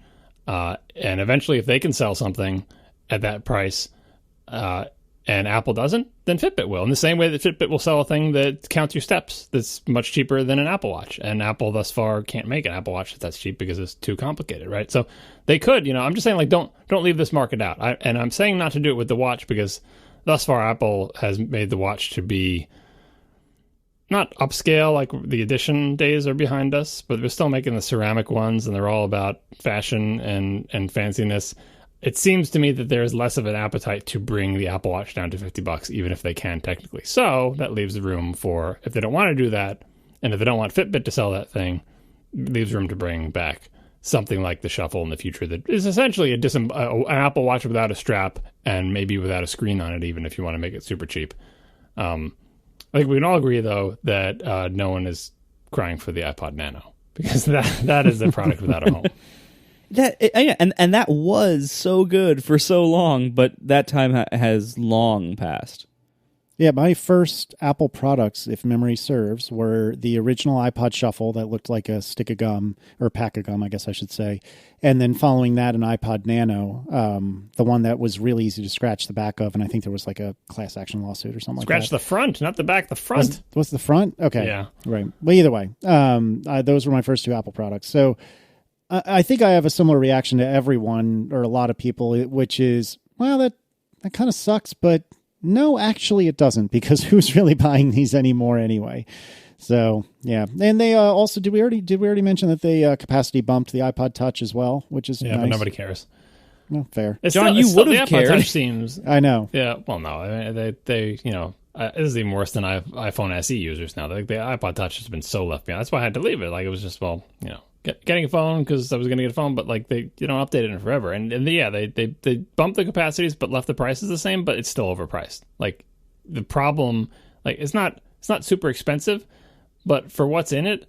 And eventually, if they can sell something at that price, and Apple doesn't, then Fitbit will. In the same way that Fitbit will sell a thing that counts your steps that's much cheaper than an Apple Watch. And Apple thus far can't make an Apple Watch that's cheap because it's too complicated, right? So they could, I'm just saying, like, don't leave this market out. And I'm saying not to do it with the watch because thus far Apple has made the watch to be not upscale, like the Edition days are behind us, but they're still making the ceramic ones, and they're all about fashion and fanciness. It seems to me that there is less of an appetite to bring the Apple Watch down to $50, even if they can technically. So that leaves room for, if they don't want to do that, and if they don't want Fitbit to sell that thing, leaves room to bring back something like the Shuffle in the future that is essentially an Apple Watch without a strap and maybe without a screen on it, even if you want to make it super cheap. I think we can all agree, though, that no one is crying for the iPod Nano, because that is a product without a home. And that was so good for so long, but that time has long passed. Yeah, my first Apple products, if memory serves, were the original iPod Shuffle that looked like a stick of gum, or pack of gum, I guess I should say. And then following that, an iPod Nano, the one that was really easy to scratch the back of, and I think there was like a class action lawsuit or something like that. Scratch the front, not the back, the front. Was the front? Okay. Yeah. Right. Well, either way, those were my first two Apple products. So I think I have a similar reaction to everyone, or a lot of people, which is, well, that kind of sucks, but no, actually it doesn't, because who's really buying these anymore anyway? So, yeah. And they also, did we already mention that they capacity bumped the iPod Touch as well, which is nice. But nobody cares. No, fair. John, you would have cared. The iPod Touch seems... I know. Yeah, well, no. I mean, they this is even worse than iPhone SE users now. The iPod Touch has been so left behind. That's why I had to leave it. Like, it was just, getting a phone because I was going to get a phone, but like you don't update it in forever. And they bumped the capacities but left the prices the same, but it's still overpriced. Like, the problem, like, it's not super expensive, but for what's in it,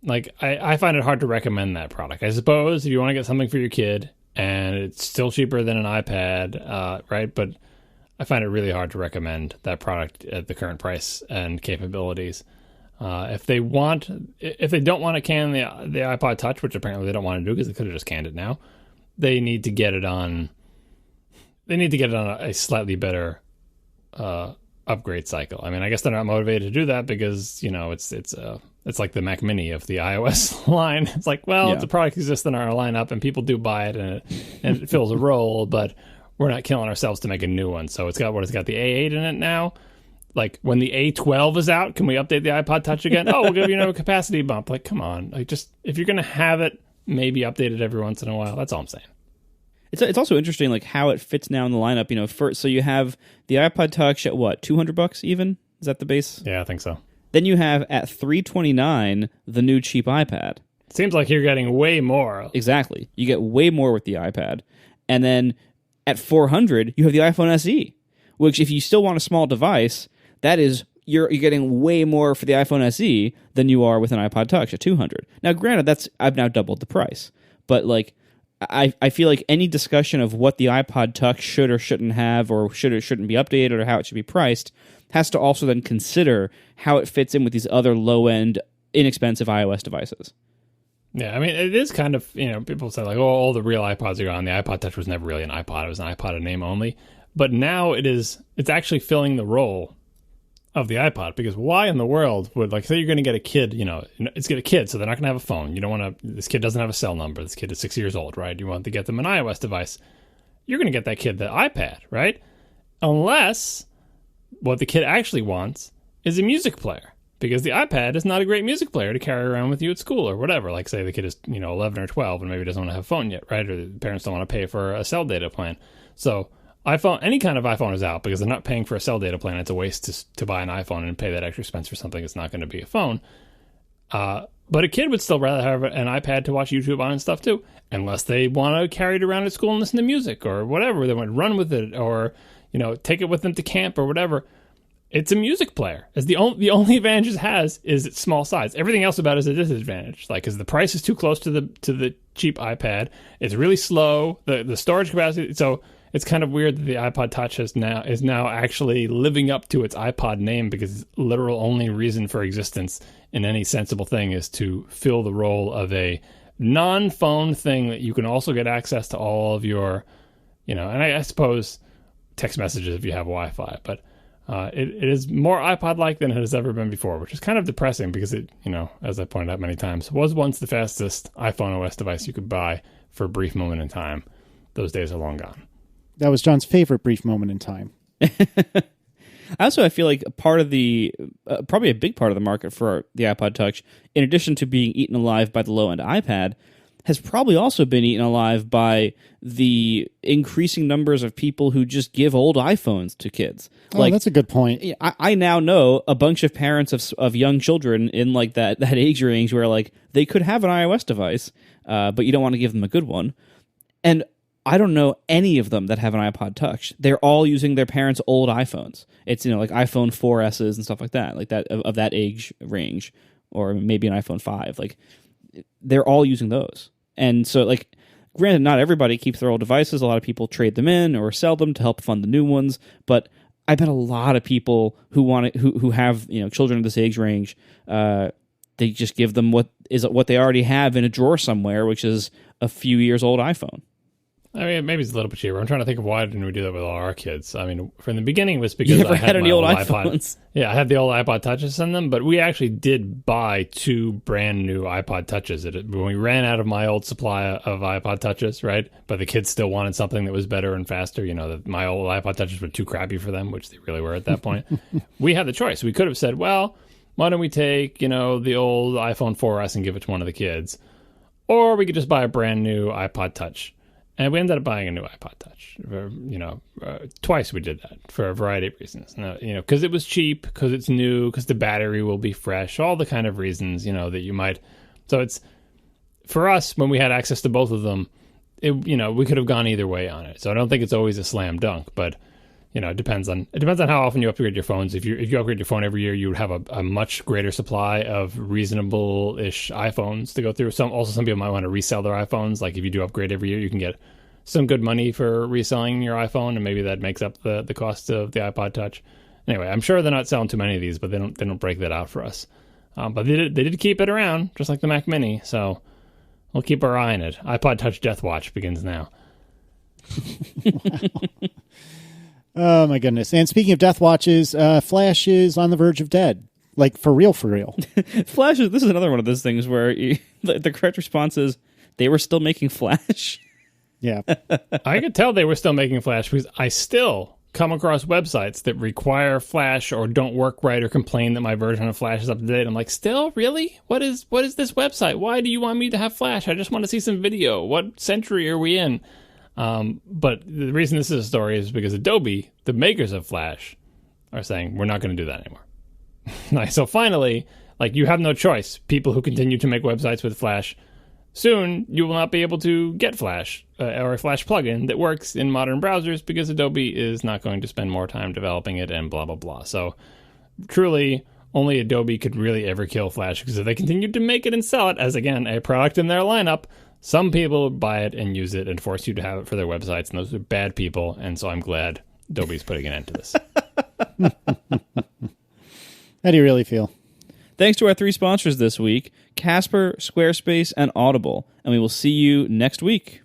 like, I find it hard to recommend that product. I suppose if you want to get something for your kid and it's still cheaper than an iPad, right? But I find it really hard to recommend that product at the current price and capabilities. If they don't want to can the iPod Touch, which apparently they don't want to do because they could have just canned it now, they need to get it on. They need to get it on a slightly better upgrade cycle. I mean, I guess they're not motivated to do that because it's it's like the Mac Mini of the iOS line. It's like, well, the product exists in our lineup and people do buy it and it fills a role, but we're not killing ourselves to make a new one. So it's got the A8 in it now. Like when the A12 is out, can we update the iPod Touch again? Oh, we'll give you a capacity bump. Like, come on. Like, just if you're going to have it, maybe update it every once in a while. That's all I'm saying. It's also interesting, like how it fits now in the lineup. So you have the iPod Touch at what, $200 even? Is that the base? Yeah, I think so. Then you have at $329 the new cheap iPad. Seems like you're getting way more. Exactly, you get way more with the iPad, and then at $400 you have the iPhone SE, which if you still want a small device, that is you're getting way more for the iPhone SE than you are with an iPod Touch at $200. Now, granted, I've now doubled the price, but like. I feel like any discussion of what the iPod Touch should or shouldn't have, or should or shouldn't be updated, or how it should be priced, has to also then consider how it fits in with these other low-end, inexpensive iOS devices. Yeah, I mean, it is kind of, people say like, oh, all the real iPods are gone. The iPod Touch was never really an iPod. It was an iPod in name only. But now it's actually filling the role of the iPod, because why in the world would, like, say you're going to get a kid, it's get a kid, so they're not going to have a phone. You don't want to, this kid doesn't have a cell number. This kid is 6 years old, right? You want to get them an iOS device. You're going to get that kid the iPad, right? Unless what the kid actually wants is a music player, because the iPad is not a great music player to carry around with you at school or whatever. Like, say the kid is, 11 or 12 and maybe doesn't want to have a phone yet, right? Or the parents don't want to pay for a cell data plan. So iPhone, any kind of iPhone is out because they're not paying for a cell data plan. It's a waste to buy an iPhone and pay that extra expense for something that's not going to be a phone. But a kid would still rather have an iPad to watch YouTube on and stuff too, unless they want to carry it around at school and listen to music or whatever. They want to run with it or, take it with them to camp or whatever. It's a music player. As the only advantage it has is its small size. Everything else about it is a disadvantage. Like, because the price is too close to the cheap iPad. It's really slow. The storage capacity. So it's kind of weird that the iPod Touch is now actually living up to its iPod name, because its literal only reason for existence in any sensible thing is to fill the role of a non-phone thing that you can also get access to all of your, and I suppose text messages if you have Wi-Fi, but it is more iPod-like than it has ever been before, which is kind of depressing because it, as I pointed out many times, was once the fastest iPhone OS device you could buy for a brief moment in time. Those days are long gone. That was John's favorite brief moment in time. I feel like part of the, probably a big part of the market for the iPod Touch, in addition to being eaten alive by the low-end iPad, has probably also been eaten alive by the increasing numbers of people who just give old iPhones to kids. Oh, that's a good point. I now know a bunch of parents of young children in like that age range where like they could have an iOS device, but you don't want to give them a good one. And I don't know any of them that have an iPod Touch. They're all using their parents' old iPhones. It's, like iPhone 4S's and stuff like that of that age range, or maybe an iPhone 5. Like, they're all using those. And so, like, granted, not everybody keeps their old devices. A lot of people trade them in or sell them to help fund the new ones. But I bet a lot of people who have children of this age range, they just give them what they already have in a drawer somewhere, which is a few years old iPhone. I mean, maybe it's a little bit cheaper. I'm trying to think of why didn't we do that with all our kids. I mean, from the beginning it was because you never I had any my old iPod. iPhones. Yeah, I had the old iPod Touches in them, but we actually did buy 2 brand new iPod Touches. When we ran out of my old supply of iPod Touches, right? But the kids still wanted something that was better and faster. My old iPod Touches were too crappy for them, which they really were at that point. We had the choice. We could have said, well, why don't we take, the old iPhone 4S and give it to one of the kids? Or we could just buy a brand new iPod Touch. And we ended up buying a new iPod Touch. Twice we did that for a variety of reasons. Because it was cheap, because it's new, because the battery will be fresh, all the kind of reasons, that you might. So it's, for us, when we had access to both of them, we could have gone either way on it. So I don't think it's always a slam dunk, but, it depends on how often you upgrade your phones. If you upgrade your phone every year, you would have a much greater supply of reasonable-ish iPhones to go through. Some people might want to resell their iPhones. Like if you do upgrade every year, you can get some good money for reselling your iPhone, and maybe that makes up the cost of the iPod Touch. Anyway, I'm sure they're not selling too many of these, but they don't break that out for us. But they did keep it around, just like the Mac Mini. So we'll keep our eye on it. iPod Touch Death Watch begins now. Oh my goodness. And speaking of death watches, Flash is on the verge of dead. Like, for real, for real. Flash this is another one of those things where the correct response is they were still making Flash. Yeah. I could tell they were still making Flash because I still come across websites that require Flash or don't work right or complain that my version of Flash is up to date. I'm like, still? Really? What is this website? Why do you want me to have Flash? I just want to see some video. What century are we in? But the reason this is a story is because Adobe, the makers of Flash, are saying, we're not going to do that anymore. So finally, like, you have no choice. People who continue to make websites with Flash, soon you will not be able to get Flash or a Flash plugin that works in modern browsers because Adobe is not going to spend more time developing it and blah, blah, blah. So truly, only Adobe could really ever kill Flash, because if they continued to make it and sell it as, again, a product in their lineup, some people would buy it and use it and force you to have it for their websites, and those are bad people, and so I'm glad Adobe's putting an end to this. How do you really feel? Thanks to our 3 sponsors this week, Casper, Squarespace, and Audible. And we will see you next week.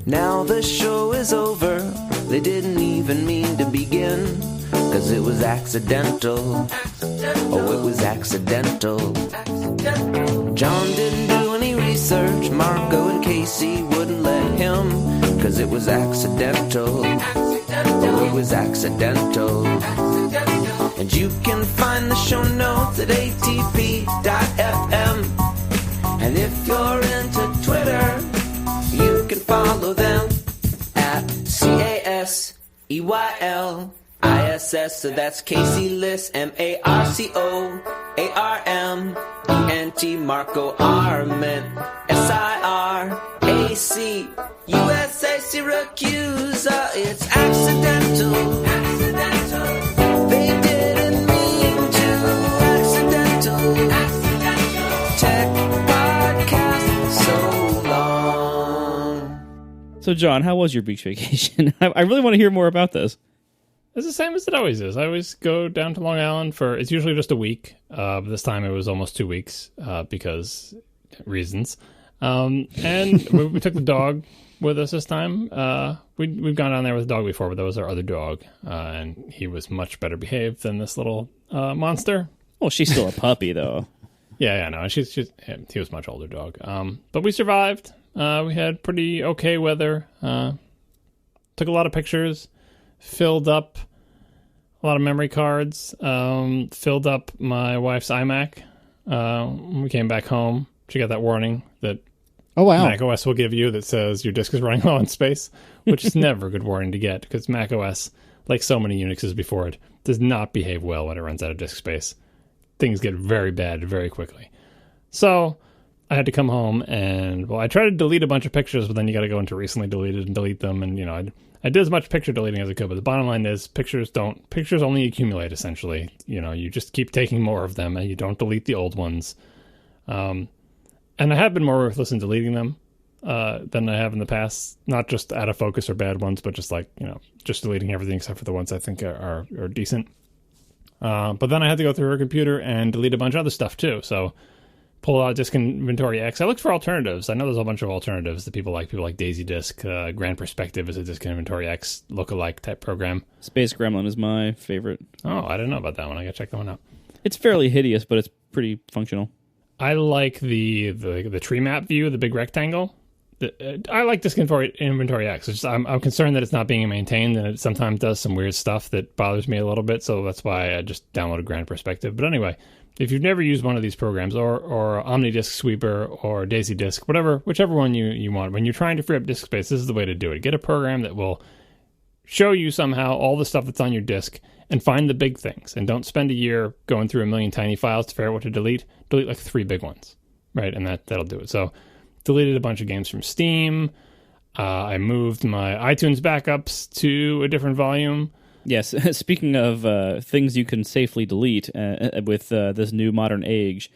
Now the show is over. They didn't even mean to begin, 'cause it was accidental. Oh, it was accidental. John didn't do any research. Marco and Casey wouldn't let him, 'cause it was accidental. Oh, it was accidental. And you can find the show notes at atp.fm. And if you're into Twitter, you can follow them at CASEYLISS. So that's Casey Liss, MARCOARMENT, Marco Arment, SIRAC, USA Syracuse. It's accidental. They didn't mean to. Accidental. Tech podcast so long. So, John, how was your beach vacation? I really want to hear more about this. It's the same as it always is. I always go down to Long Island it's usually just a week. But this time it was almost 2 weeks because reasons. And we took the dog with us this time. We've gone down there with the dog before, but that was our other dog. And he was much better behaved than this little monster. Well, she's still a puppy, though. Yeah, no, he was a much older dog. But we survived. We had pretty okay weather. Took a lot of pictures. Filled up a lot of memory cards. Filled up my wife's iMac. When we came back home, she got that warning that Mac OS will give you that says your disk is running low on space, which is never a good warning to get, because Mac OS, like so many Unixes before it, does not behave well when it runs out of disk space. Things get very bad very quickly. So I had to come home and, I tried to delete a bunch of pictures, but then you got to go into recently deleted and delete them. And, I did as much picture deleting as I could, but the bottom line is pictures only accumulate, essentially. You just keep taking more of them and you don't delete the old ones. And I have been more ruthless in deleting them than I have in the past, not just out of focus or bad ones, but just just deleting everything except for the ones I think are decent. But then I had to go through her computer and delete a bunch of other stuff too. So pull out Disk Inventory X. I looked for alternatives. I know there's a bunch of alternatives that people like Daisy Disk. Grand Perspective is a Disk Inventory X lookalike type program. Space Gremlin is my favorite. Oh, I didn't know about that one. I got to check that one out. It's fairly hideous, but it's pretty functional. I like the tree map view, the big rectangle. I like Disk Inventory X. It's just, I'm concerned that it's not being maintained, and it sometimes does some weird stuff that bothers me a little bit, so that's why I just downloaded Grand Perspective. But anyway, if you've never used one of these programs, or OmniDisk Sweeper, or Daisy Disk, whichever one you want, when you're trying to free up disk space, this is the way to do it. Get a program that will show you somehow all the stuff that's on your disk, and find the big things. And don't spend a year going through a million tiny files to figure out what to delete. Delete like 3 big ones, right? And that'll do it. So deleted a bunch of games from Steam. I moved my iTunes backups to a different volume. Yes, speaking of things you can safely delete with this new modern age,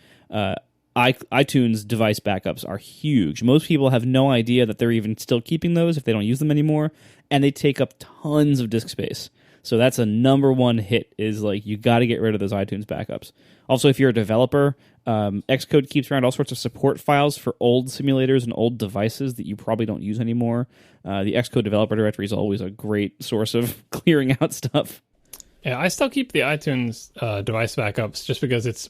iTunes device backups are huge. Most people have no idea that they're even still keeping those if they don't use them anymore, and they take up tons of disk space. So that's a number one hit, is like, you got to get rid of those iTunes backups. Also, if you're a developer, Xcode keeps around all sorts of support files for old simulators and old devices that you probably don't use anymore. The Xcode developer directory is always a great source of clearing out stuff. Yeah, I still keep the iTunes device backups just because it's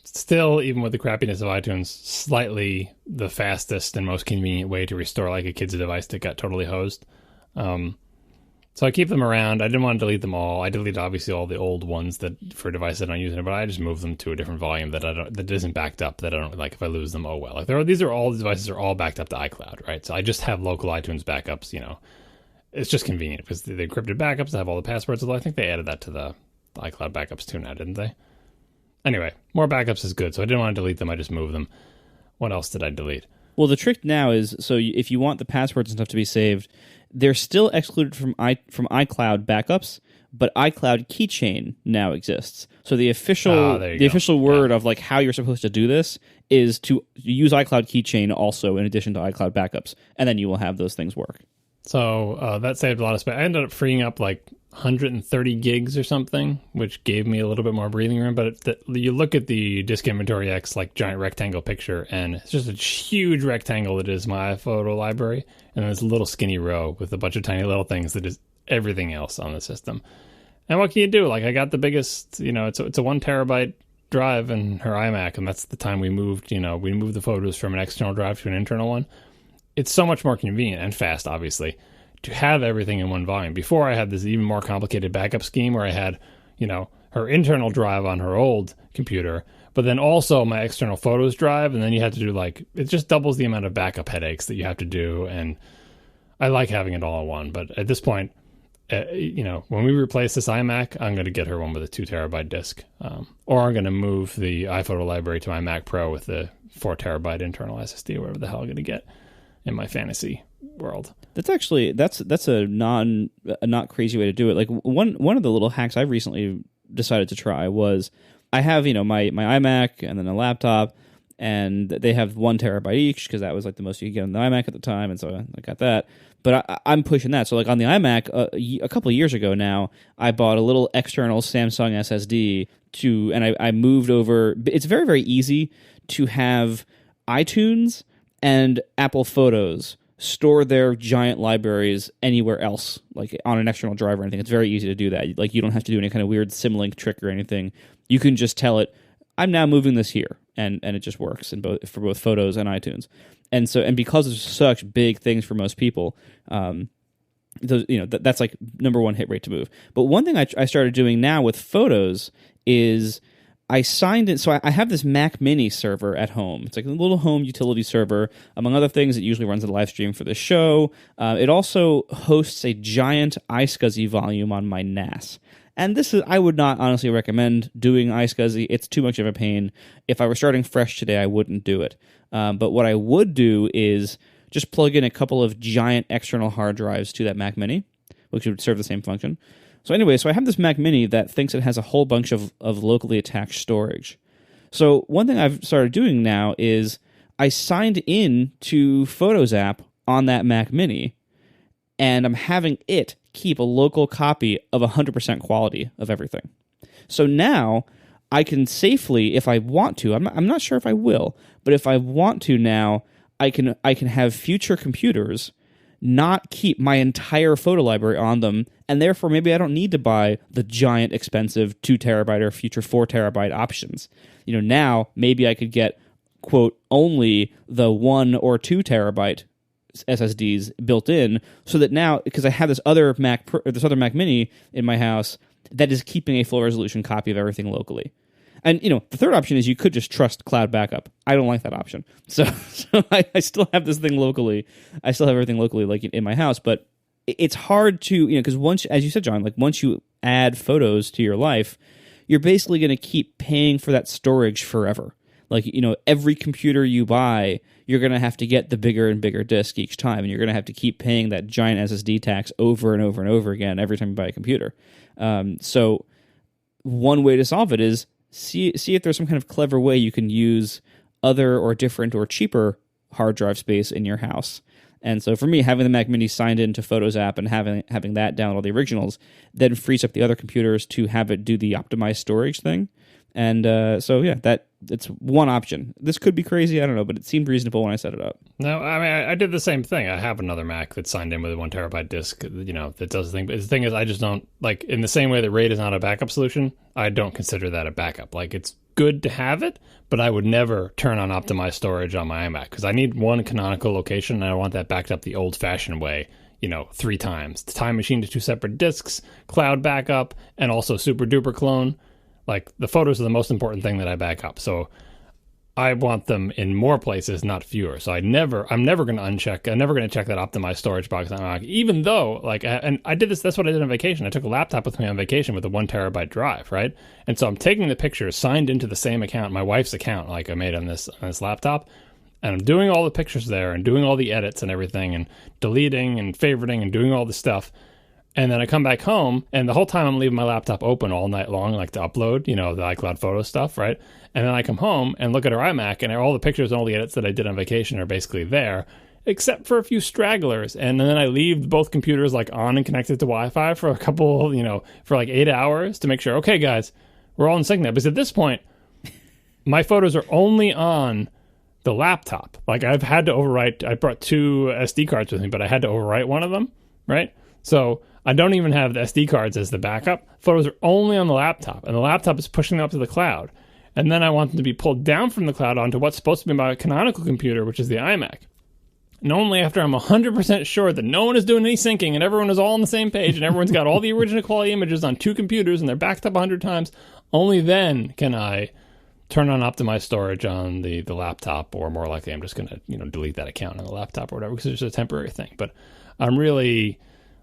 still, even with the crappiness of iTunes, slightly the fastest and most convenient way to restore like a kid's device that got totally hosed. So I keep them around. I didn't want to delete them all. I deleted obviously all the old ones that for devices that I'm using, but I just move them to a different volume that isn't backed up. That I don't like. If I lose them, oh well. Like these are all the devices are all backed up to iCloud, right? So I just have local iTunes backups. It's just convenient because the encrypted backups have all the passwords. Although I think they added that to the iCloud backups too now, didn't they? Anyway, more backups is good. So I didn't want to delete them. I just moved them. What else did I delete? Well, the trick now is, so if you want the passwords and stuff to be saved, they're still excluded from iCloud backups, but iCloud Keychain now exists. So the official word of like how you're supposed to do this is to use iCloud Keychain also in addition to iCloud backups, and then you will have those things work. So that saved a lot of space. I ended up freeing up like 130 gigs or something, which gave me a little bit more breathing room. But you look at the Disk Inventory X like giant rectangle picture, and it's just a huge rectangle that is my iPhoto library, and then there's a little skinny row with a bunch of tiny little things that is everything else on the system. And what can you do? Like I got the biggest, it's a 1 terabyte drive in her iMac, and that's the time we moved the photos from an external drive to an internal one. It's so much more convenient and fast, obviously, to have everything in one volume. Before I had this even more complicated backup scheme where I had, her internal drive on her old computer, but then also my external photos drive, and then you had to do it just doubles the amount of backup headaches that you have to do, and I like having it all in one. But at this point, when we replace this iMac, I'm going to get her one with a 2 terabyte disk, or I'm going to move the iPhoto library to my Mac Pro with the 4 terabyte internal SSD, or whatever the hell I'm going to get in my fantasy world. That's actually that's a not crazy way to do it. Like one of the little hacks I've recently decided to try was I have my iMac and then a laptop, and they have 1 terabyte each because that was like the most you could get on the iMac at the time, and so I got that. But I'm pushing that. So like on the iMac, a couple of years ago now, I bought a little external Samsung SSD and I moved over. It's very, very easy to have iTunes and Apple Photos store their giant libraries anywhere else, like on an external drive or anything. It's very easy to do that. Like you don't have to do any kind of weird symlink trick or anything. You can just tell it, I'm now moving this here, and it just works for both Photos and iTunes. And because it's such big things for most people, that's like number one hit rate to move. But one thing I started doing now with Photos is I signed in. So I have this Mac Mini server at home. It's like a little home utility server. Among other things, it usually runs a live stream for the show. It also hosts a giant iSCSI volume on my NAS. And I would not honestly recommend doing iSCSI. It's too much of a pain. If I were starting fresh today, I wouldn't do it. But what I would do is just plug in a couple of giant external hard drives to that Mac Mini, which would serve the same function. So anyway, I have this Mac Mini that thinks it has a whole bunch of locally attached storage. So one thing I've started doing now is I signed in to Photos app on that Mac Mini, and I'm having it keep a local copy of 100% quality of everything. So now I can safely, if I want to, I'm not sure if I will, but if I want to now, I can have future computers not keep my entire photo library on them, and therefore maybe I don't need to buy the giant expensive 2 terabyte or future 4 terabyte options. Now maybe I could get, quote, only the 1 or 2 terabyte SSDs built in, so that now, because I have this other Mac Mini in my house that is keeping a full resolution copy of everything locally. And, the third option is you could just trust cloud backup. I don't like that option. So I still have this thing locally. I still have everything locally, like in my house. But it's hard to, because once, as you said, John, like once you add Photos to your life, you're basically going to keep paying for that storage forever. Like, every computer you buy, you're going to have to get the bigger and bigger disk each time. And you're going to have to keep paying that giant SSD tax over and over and over again every time you buy a computer. So one way to solve it is see if there's some kind of clever way you can use other or different or cheaper hard drive space in your house. And so for me, having the Mac Mini signed into Photos app and having that download all the originals then frees up the other computers to have it do the optimized storage thing. And so yeah, it's one option. This could be crazy, I don't know, but it seemed reasonable when I set it up. No, I mean, I did the same thing. I have another Mac that's signed in with a 1 terabyte disk, that does the thing. But the thing is, I just don't, like, in the same way that RAID is not a backup solution, I don't consider that a backup. Like, it's good to have it, but I would never turn on optimized storage on my iMac because I need one canonical location and I want that backed up the old-fashioned way, 3 times. The Time Machine to 2 separate disks, cloud backup, and also super duper clone. Like, the photos are the most important thing that I back up. So I want them in more places, not fewer. So I'm never going to uncheck. I'm never going to check that optimized storage box on my Mac, even though, like, and I did this. That's what I did on vacation. I took a laptop with me on vacation with a 1 terabyte drive, right? And so I'm taking the pictures signed into the same account, my wife's account, like I made on this laptop, and I'm doing all the pictures there and doing all the edits and everything and deleting and favoriting and doing all the stuff. And then I come back home, and the whole time I'm leaving my laptop open all night long, like to upload, the iCloud photo stuff, right? And then I come home and look at our iMac, and all the pictures and all the edits that I did on vacation are basically there, except for a few stragglers. And then I leave both computers like on and connected to Wi-Fi for a couple, for like 8 hours to make sure, okay, guys, we're all in sync now. Because at this point, my photos are only on the laptop. Like, I've had to overwrite. I brought 2 SD cards with me, but I had to overwrite one of them, right? So I don't even have the SD cards as the backup. Photos are only on the laptop, and the laptop is pushing them up to the cloud. And then I want them to be pulled down from the cloud onto what's supposed to be my canonical computer, which is the iMac. And only after I'm 100% sure that no one is doing any syncing and everyone is all on the same page and everyone's got all the original quality images on 2 computers and they're backed up 100 times, only then can I turn on optimized storage on the laptop, or more likely I'm just going to delete that account on the laptop or whatever because it's just a temporary thing. But I'm really...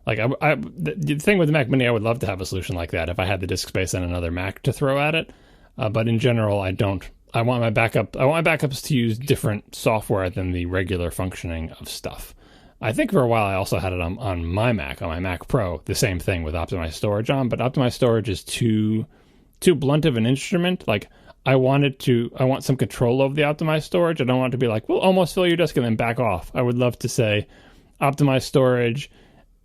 Like, the thing with the Mac Mini, I would love to have a solution like that if I had the disk space and another Mac to throw at it. But in general, I don't. I want my backups to use different software than the regular functioning of stuff. I think for a while I also had it on my Mac, on my Mac Pro, the same thing with optimized storage on. But optimized storage is too blunt of an instrument. Like, I want some control over the optimized storage. I don't want it to be like, we'll almost fill your disk and then back off. I would love to say optimized storage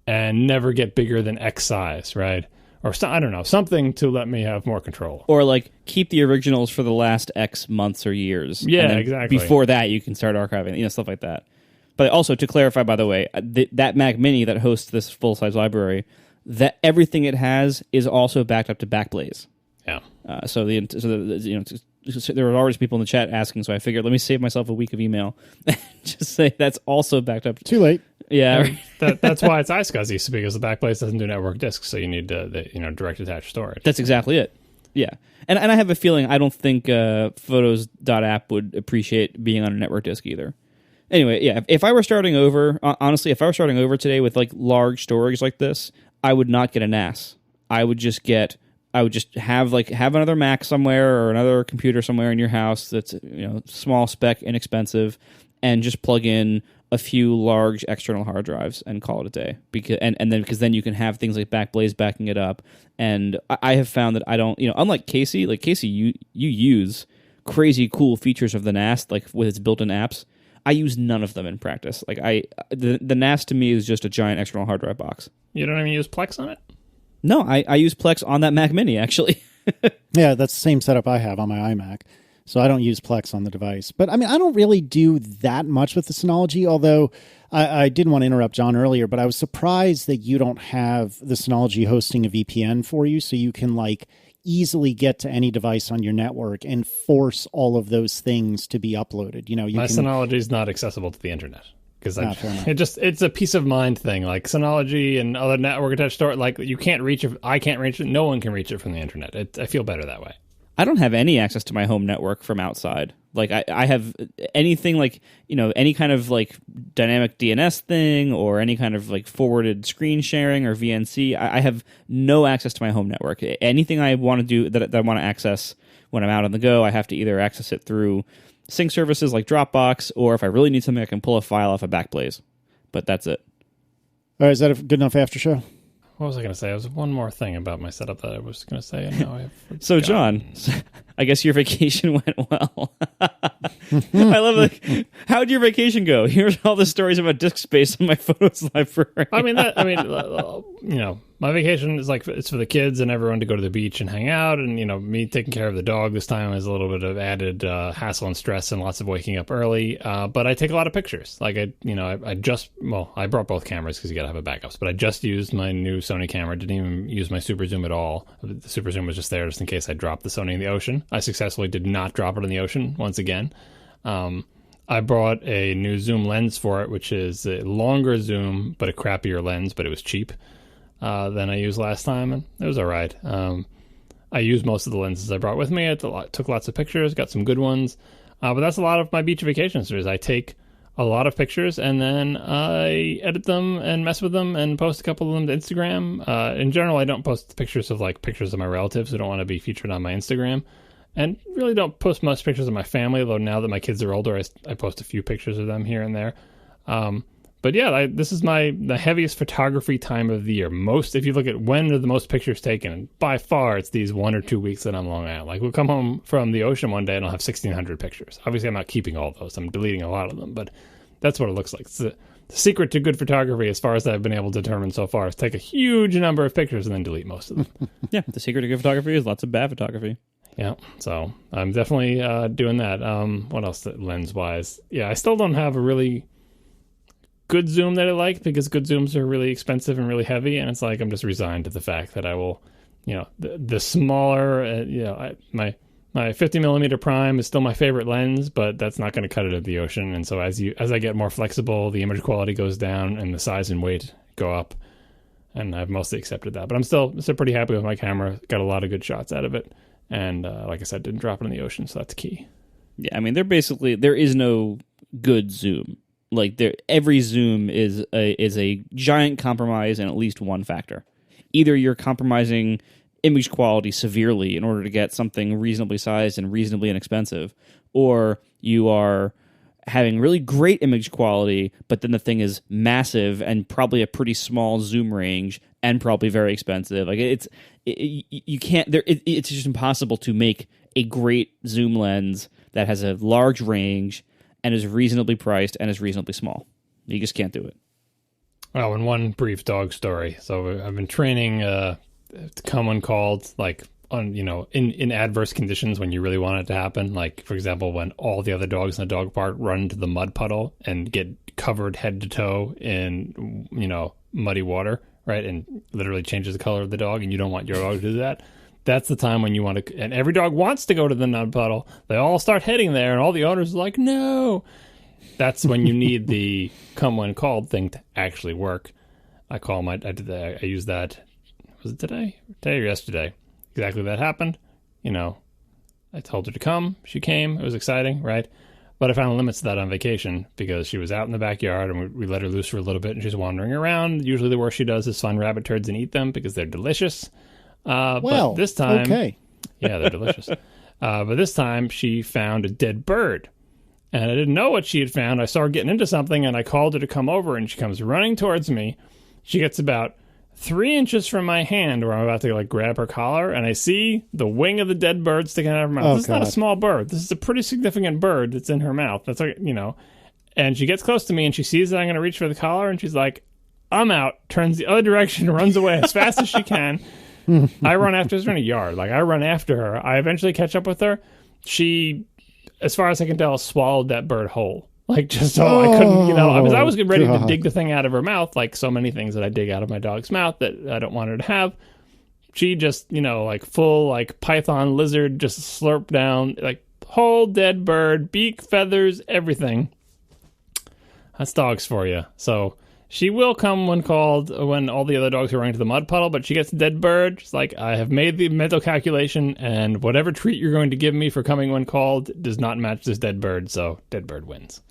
and never get bigger than X size, right? Or I don't know, something to let me have more control. Or like keep the originals for the last X months or years. Yeah, exactly. Before that, you can start archiving, stuff like that. But also to clarify, by the way, that Mac Mini that hosts this full-size library, that everything it has is also backed up to Backblaze. Yeah. There were already people in the chat asking, so I figured let me save myself a week of email and just say that's also backed up. Too late. Yeah, that's why it's iSCSI, because the Backblaze doesn't do network disks, so you need the direct attached storage. That's exactly it. Yeah, and I have a feeling I don't think Photos.app would appreciate being on a network disk either. Anyway, yeah, if I were starting over, honestly, if I were starting over today with like large storage like this, I would not get a NAS. I would just have another Mac somewhere or another computer somewhere in your house that's small spec, inexpensive, and just plug in a few large external hard drives and call it a day. Because then you can have things like Backblaze backing it up. And I have found that I don't, unlike Casey, you use crazy cool features of the NAS, like with its built-in apps. I use none of them in practice. Like the NAS to me is just a giant external hard drive box. You don't even use Plex on it? No, I use Plex on that Mac Mini, actually. Yeah, that's the same setup I have on my iMac. So I don't use Plex on the device. But I mean, I don't really do that much with the Synology, although I didn't want to interrupt John earlier, but I was surprised that you don't have the Synology hosting a VPN for you, so you can easily get to any device on your network and force all of those things to be uploaded. My Synology is not accessible to the internet. Because it's a peace of mind thing. Like Synology and other network attached storage, you can't reach it. I can't reach it. No one can reach it from the internet. I feel better that way. I don't have any access to my home network from outside. Like I have anything any kind of dynamic DNS thing or any kind of forwarded screen sharing or VNC. I have no access to my home network. Anything I want to do that I want to access when I'm out on the go, I have to either access it through sync services like Dropbox, or if I really need something, I can pull a file off of Backblaze. But that's it. All right, is that a good enough after show? What was I going to say? There was one more thing about my setup that I was going to say, and now I forgot. So, John, I guess your vacation went well. I love how'd your vacation go? Here's all the stories about disk space in my photos library. my vacation is like, it's for the kids and everyone to go to the beach and hang out. And, me taking care of the dog this time is a little bit of added hassle and stress and lots of waking up early. But I take a lot of pictures. Like, I brought both cameras because you got to have a backups. But I just used my new Sony camera. Didn't even use my super zoom at all. The super zoom was just there just in case I dropped the Sony in the ocean. I successfully did not drop it in the ocean once again. I brought a new zoom lens for it, which is a longer zoom, but a crappier lens, but it was cheap than I used last time, and it was all right. I used most of the lenses I brought with me. I took lots of pictures, got some good ones, but that's a lot of my beach vacations. I take a lot of pictures, and then I edit them and mess with them and post a couple of them to Instagram. In general, I don't post pictures of my relatives who don't want to be featured on my Instagram. And really don't post much pictures of my family, though now that my kids are older, I post a few pictures of them here and there. But yeah, this is the heaviest photography time of the year. If you look at when are the most pictures taken, by far it's these 1 or 2 weeks that I'm Long Island. Like, we'll come home from the ocean one day and I'll have 1,600 pictures. Obviously, I'm not keeping all those. I'm deleting a lot of them, but that's what it looks like. It's the secret to good photography, as far as I've been able to determine so far, is take a huge number of pictures and then delete most of them. Yeah, the secret to good photography is lots of bad photography. Yeah, so I'm definitely doing that. What else lens-wise? Yeah, I still don't have a really good zoom that I like, because good zooms are really expensive and really heavy, and it's like I'm just resigned to the fact that I will, the smaller, my 50mm prime is still my favorite lens, but that's not going to cut it at the ocean. And so as I get more flexible, the image quality goes down and the size and weight go up, and I've mostly accepted that. But I'm still pretty happy with my camera. Got a lot of good shots out of it. And like I said, didn't drop it in the ocean, so that's key. Yeah, I mean, there is no good zoom. Like, every zoom is a giant compromise in at least one factor. Either you're compromising image quality severely in order to get something reasonably sized and reasonably inexpensive, or you are having really great image quality, but then the thing is massive and probably a pretty small zoom range and probably very expensive. Like, you can't. It's just impossible to make a great zoom lens that has a large range and is reasonably priced and is reasonably small. You just can't do it. Oh, and one brief dog story. So I've been training to come when called, like, on, in adverse conditions when you really want it to happen. Like, for example, when all the other dogs in the dog park run into the mud puddle and get covered head to toe in, muddy water, right? And literally changes the color of the dog, and you don't want your dog to do that. That's the time when you want to, and every dog wants to go to the mud puddle. They all start heading there, and all the owners are like, no. That's when you need the come when called thing to actually work. I used that, was it today or yesterday? Exactly that happened. I told her to come. She came. It was exciting, right? But I found limits to that on vacation, because she was out in the backyard and we let her loose for a little bit, and she's wandering around. Usually the worst she does is find rabbit turds and eat them because they're delicious. But this time, okay. Yeah, they're delicious. But this time she found a dead bird, and I didn't know what she had found. I saw her getting into something, and I called her to come over, and she comes running towards me. She gets about 3 inches from my hand where I'm about to grab her collar, and I see the wing of the dead bird sticking out of her mouth. This is not a small bird. This is a pretty significant bird that's in her mouth. That's and she gets close to me, and she sees that I'm going to reach for the collar, and she's like, I'm out, turns the other direction, runs away as fast as she can. I run after her. She's in a yard. I run after her. I eventually catch up with her. She, as far as I can tell, swallowed that bird whole. I couldn't, I was ready to dig the thing out of her mouth, like so many things that I dig out of my dog's mouth that I don't want her to have. She just, full, python lizard, just slurped down, whole dead bird, beak, feathers, everything. That's dogs for you. So she will come when called, when all the other dogs are running to the mud puddle, but she gets a dead bird. She's like, I have made the mental calculation, and whatever treat you're going to give me for coming when called does not match this dead bird, so dead bird wins.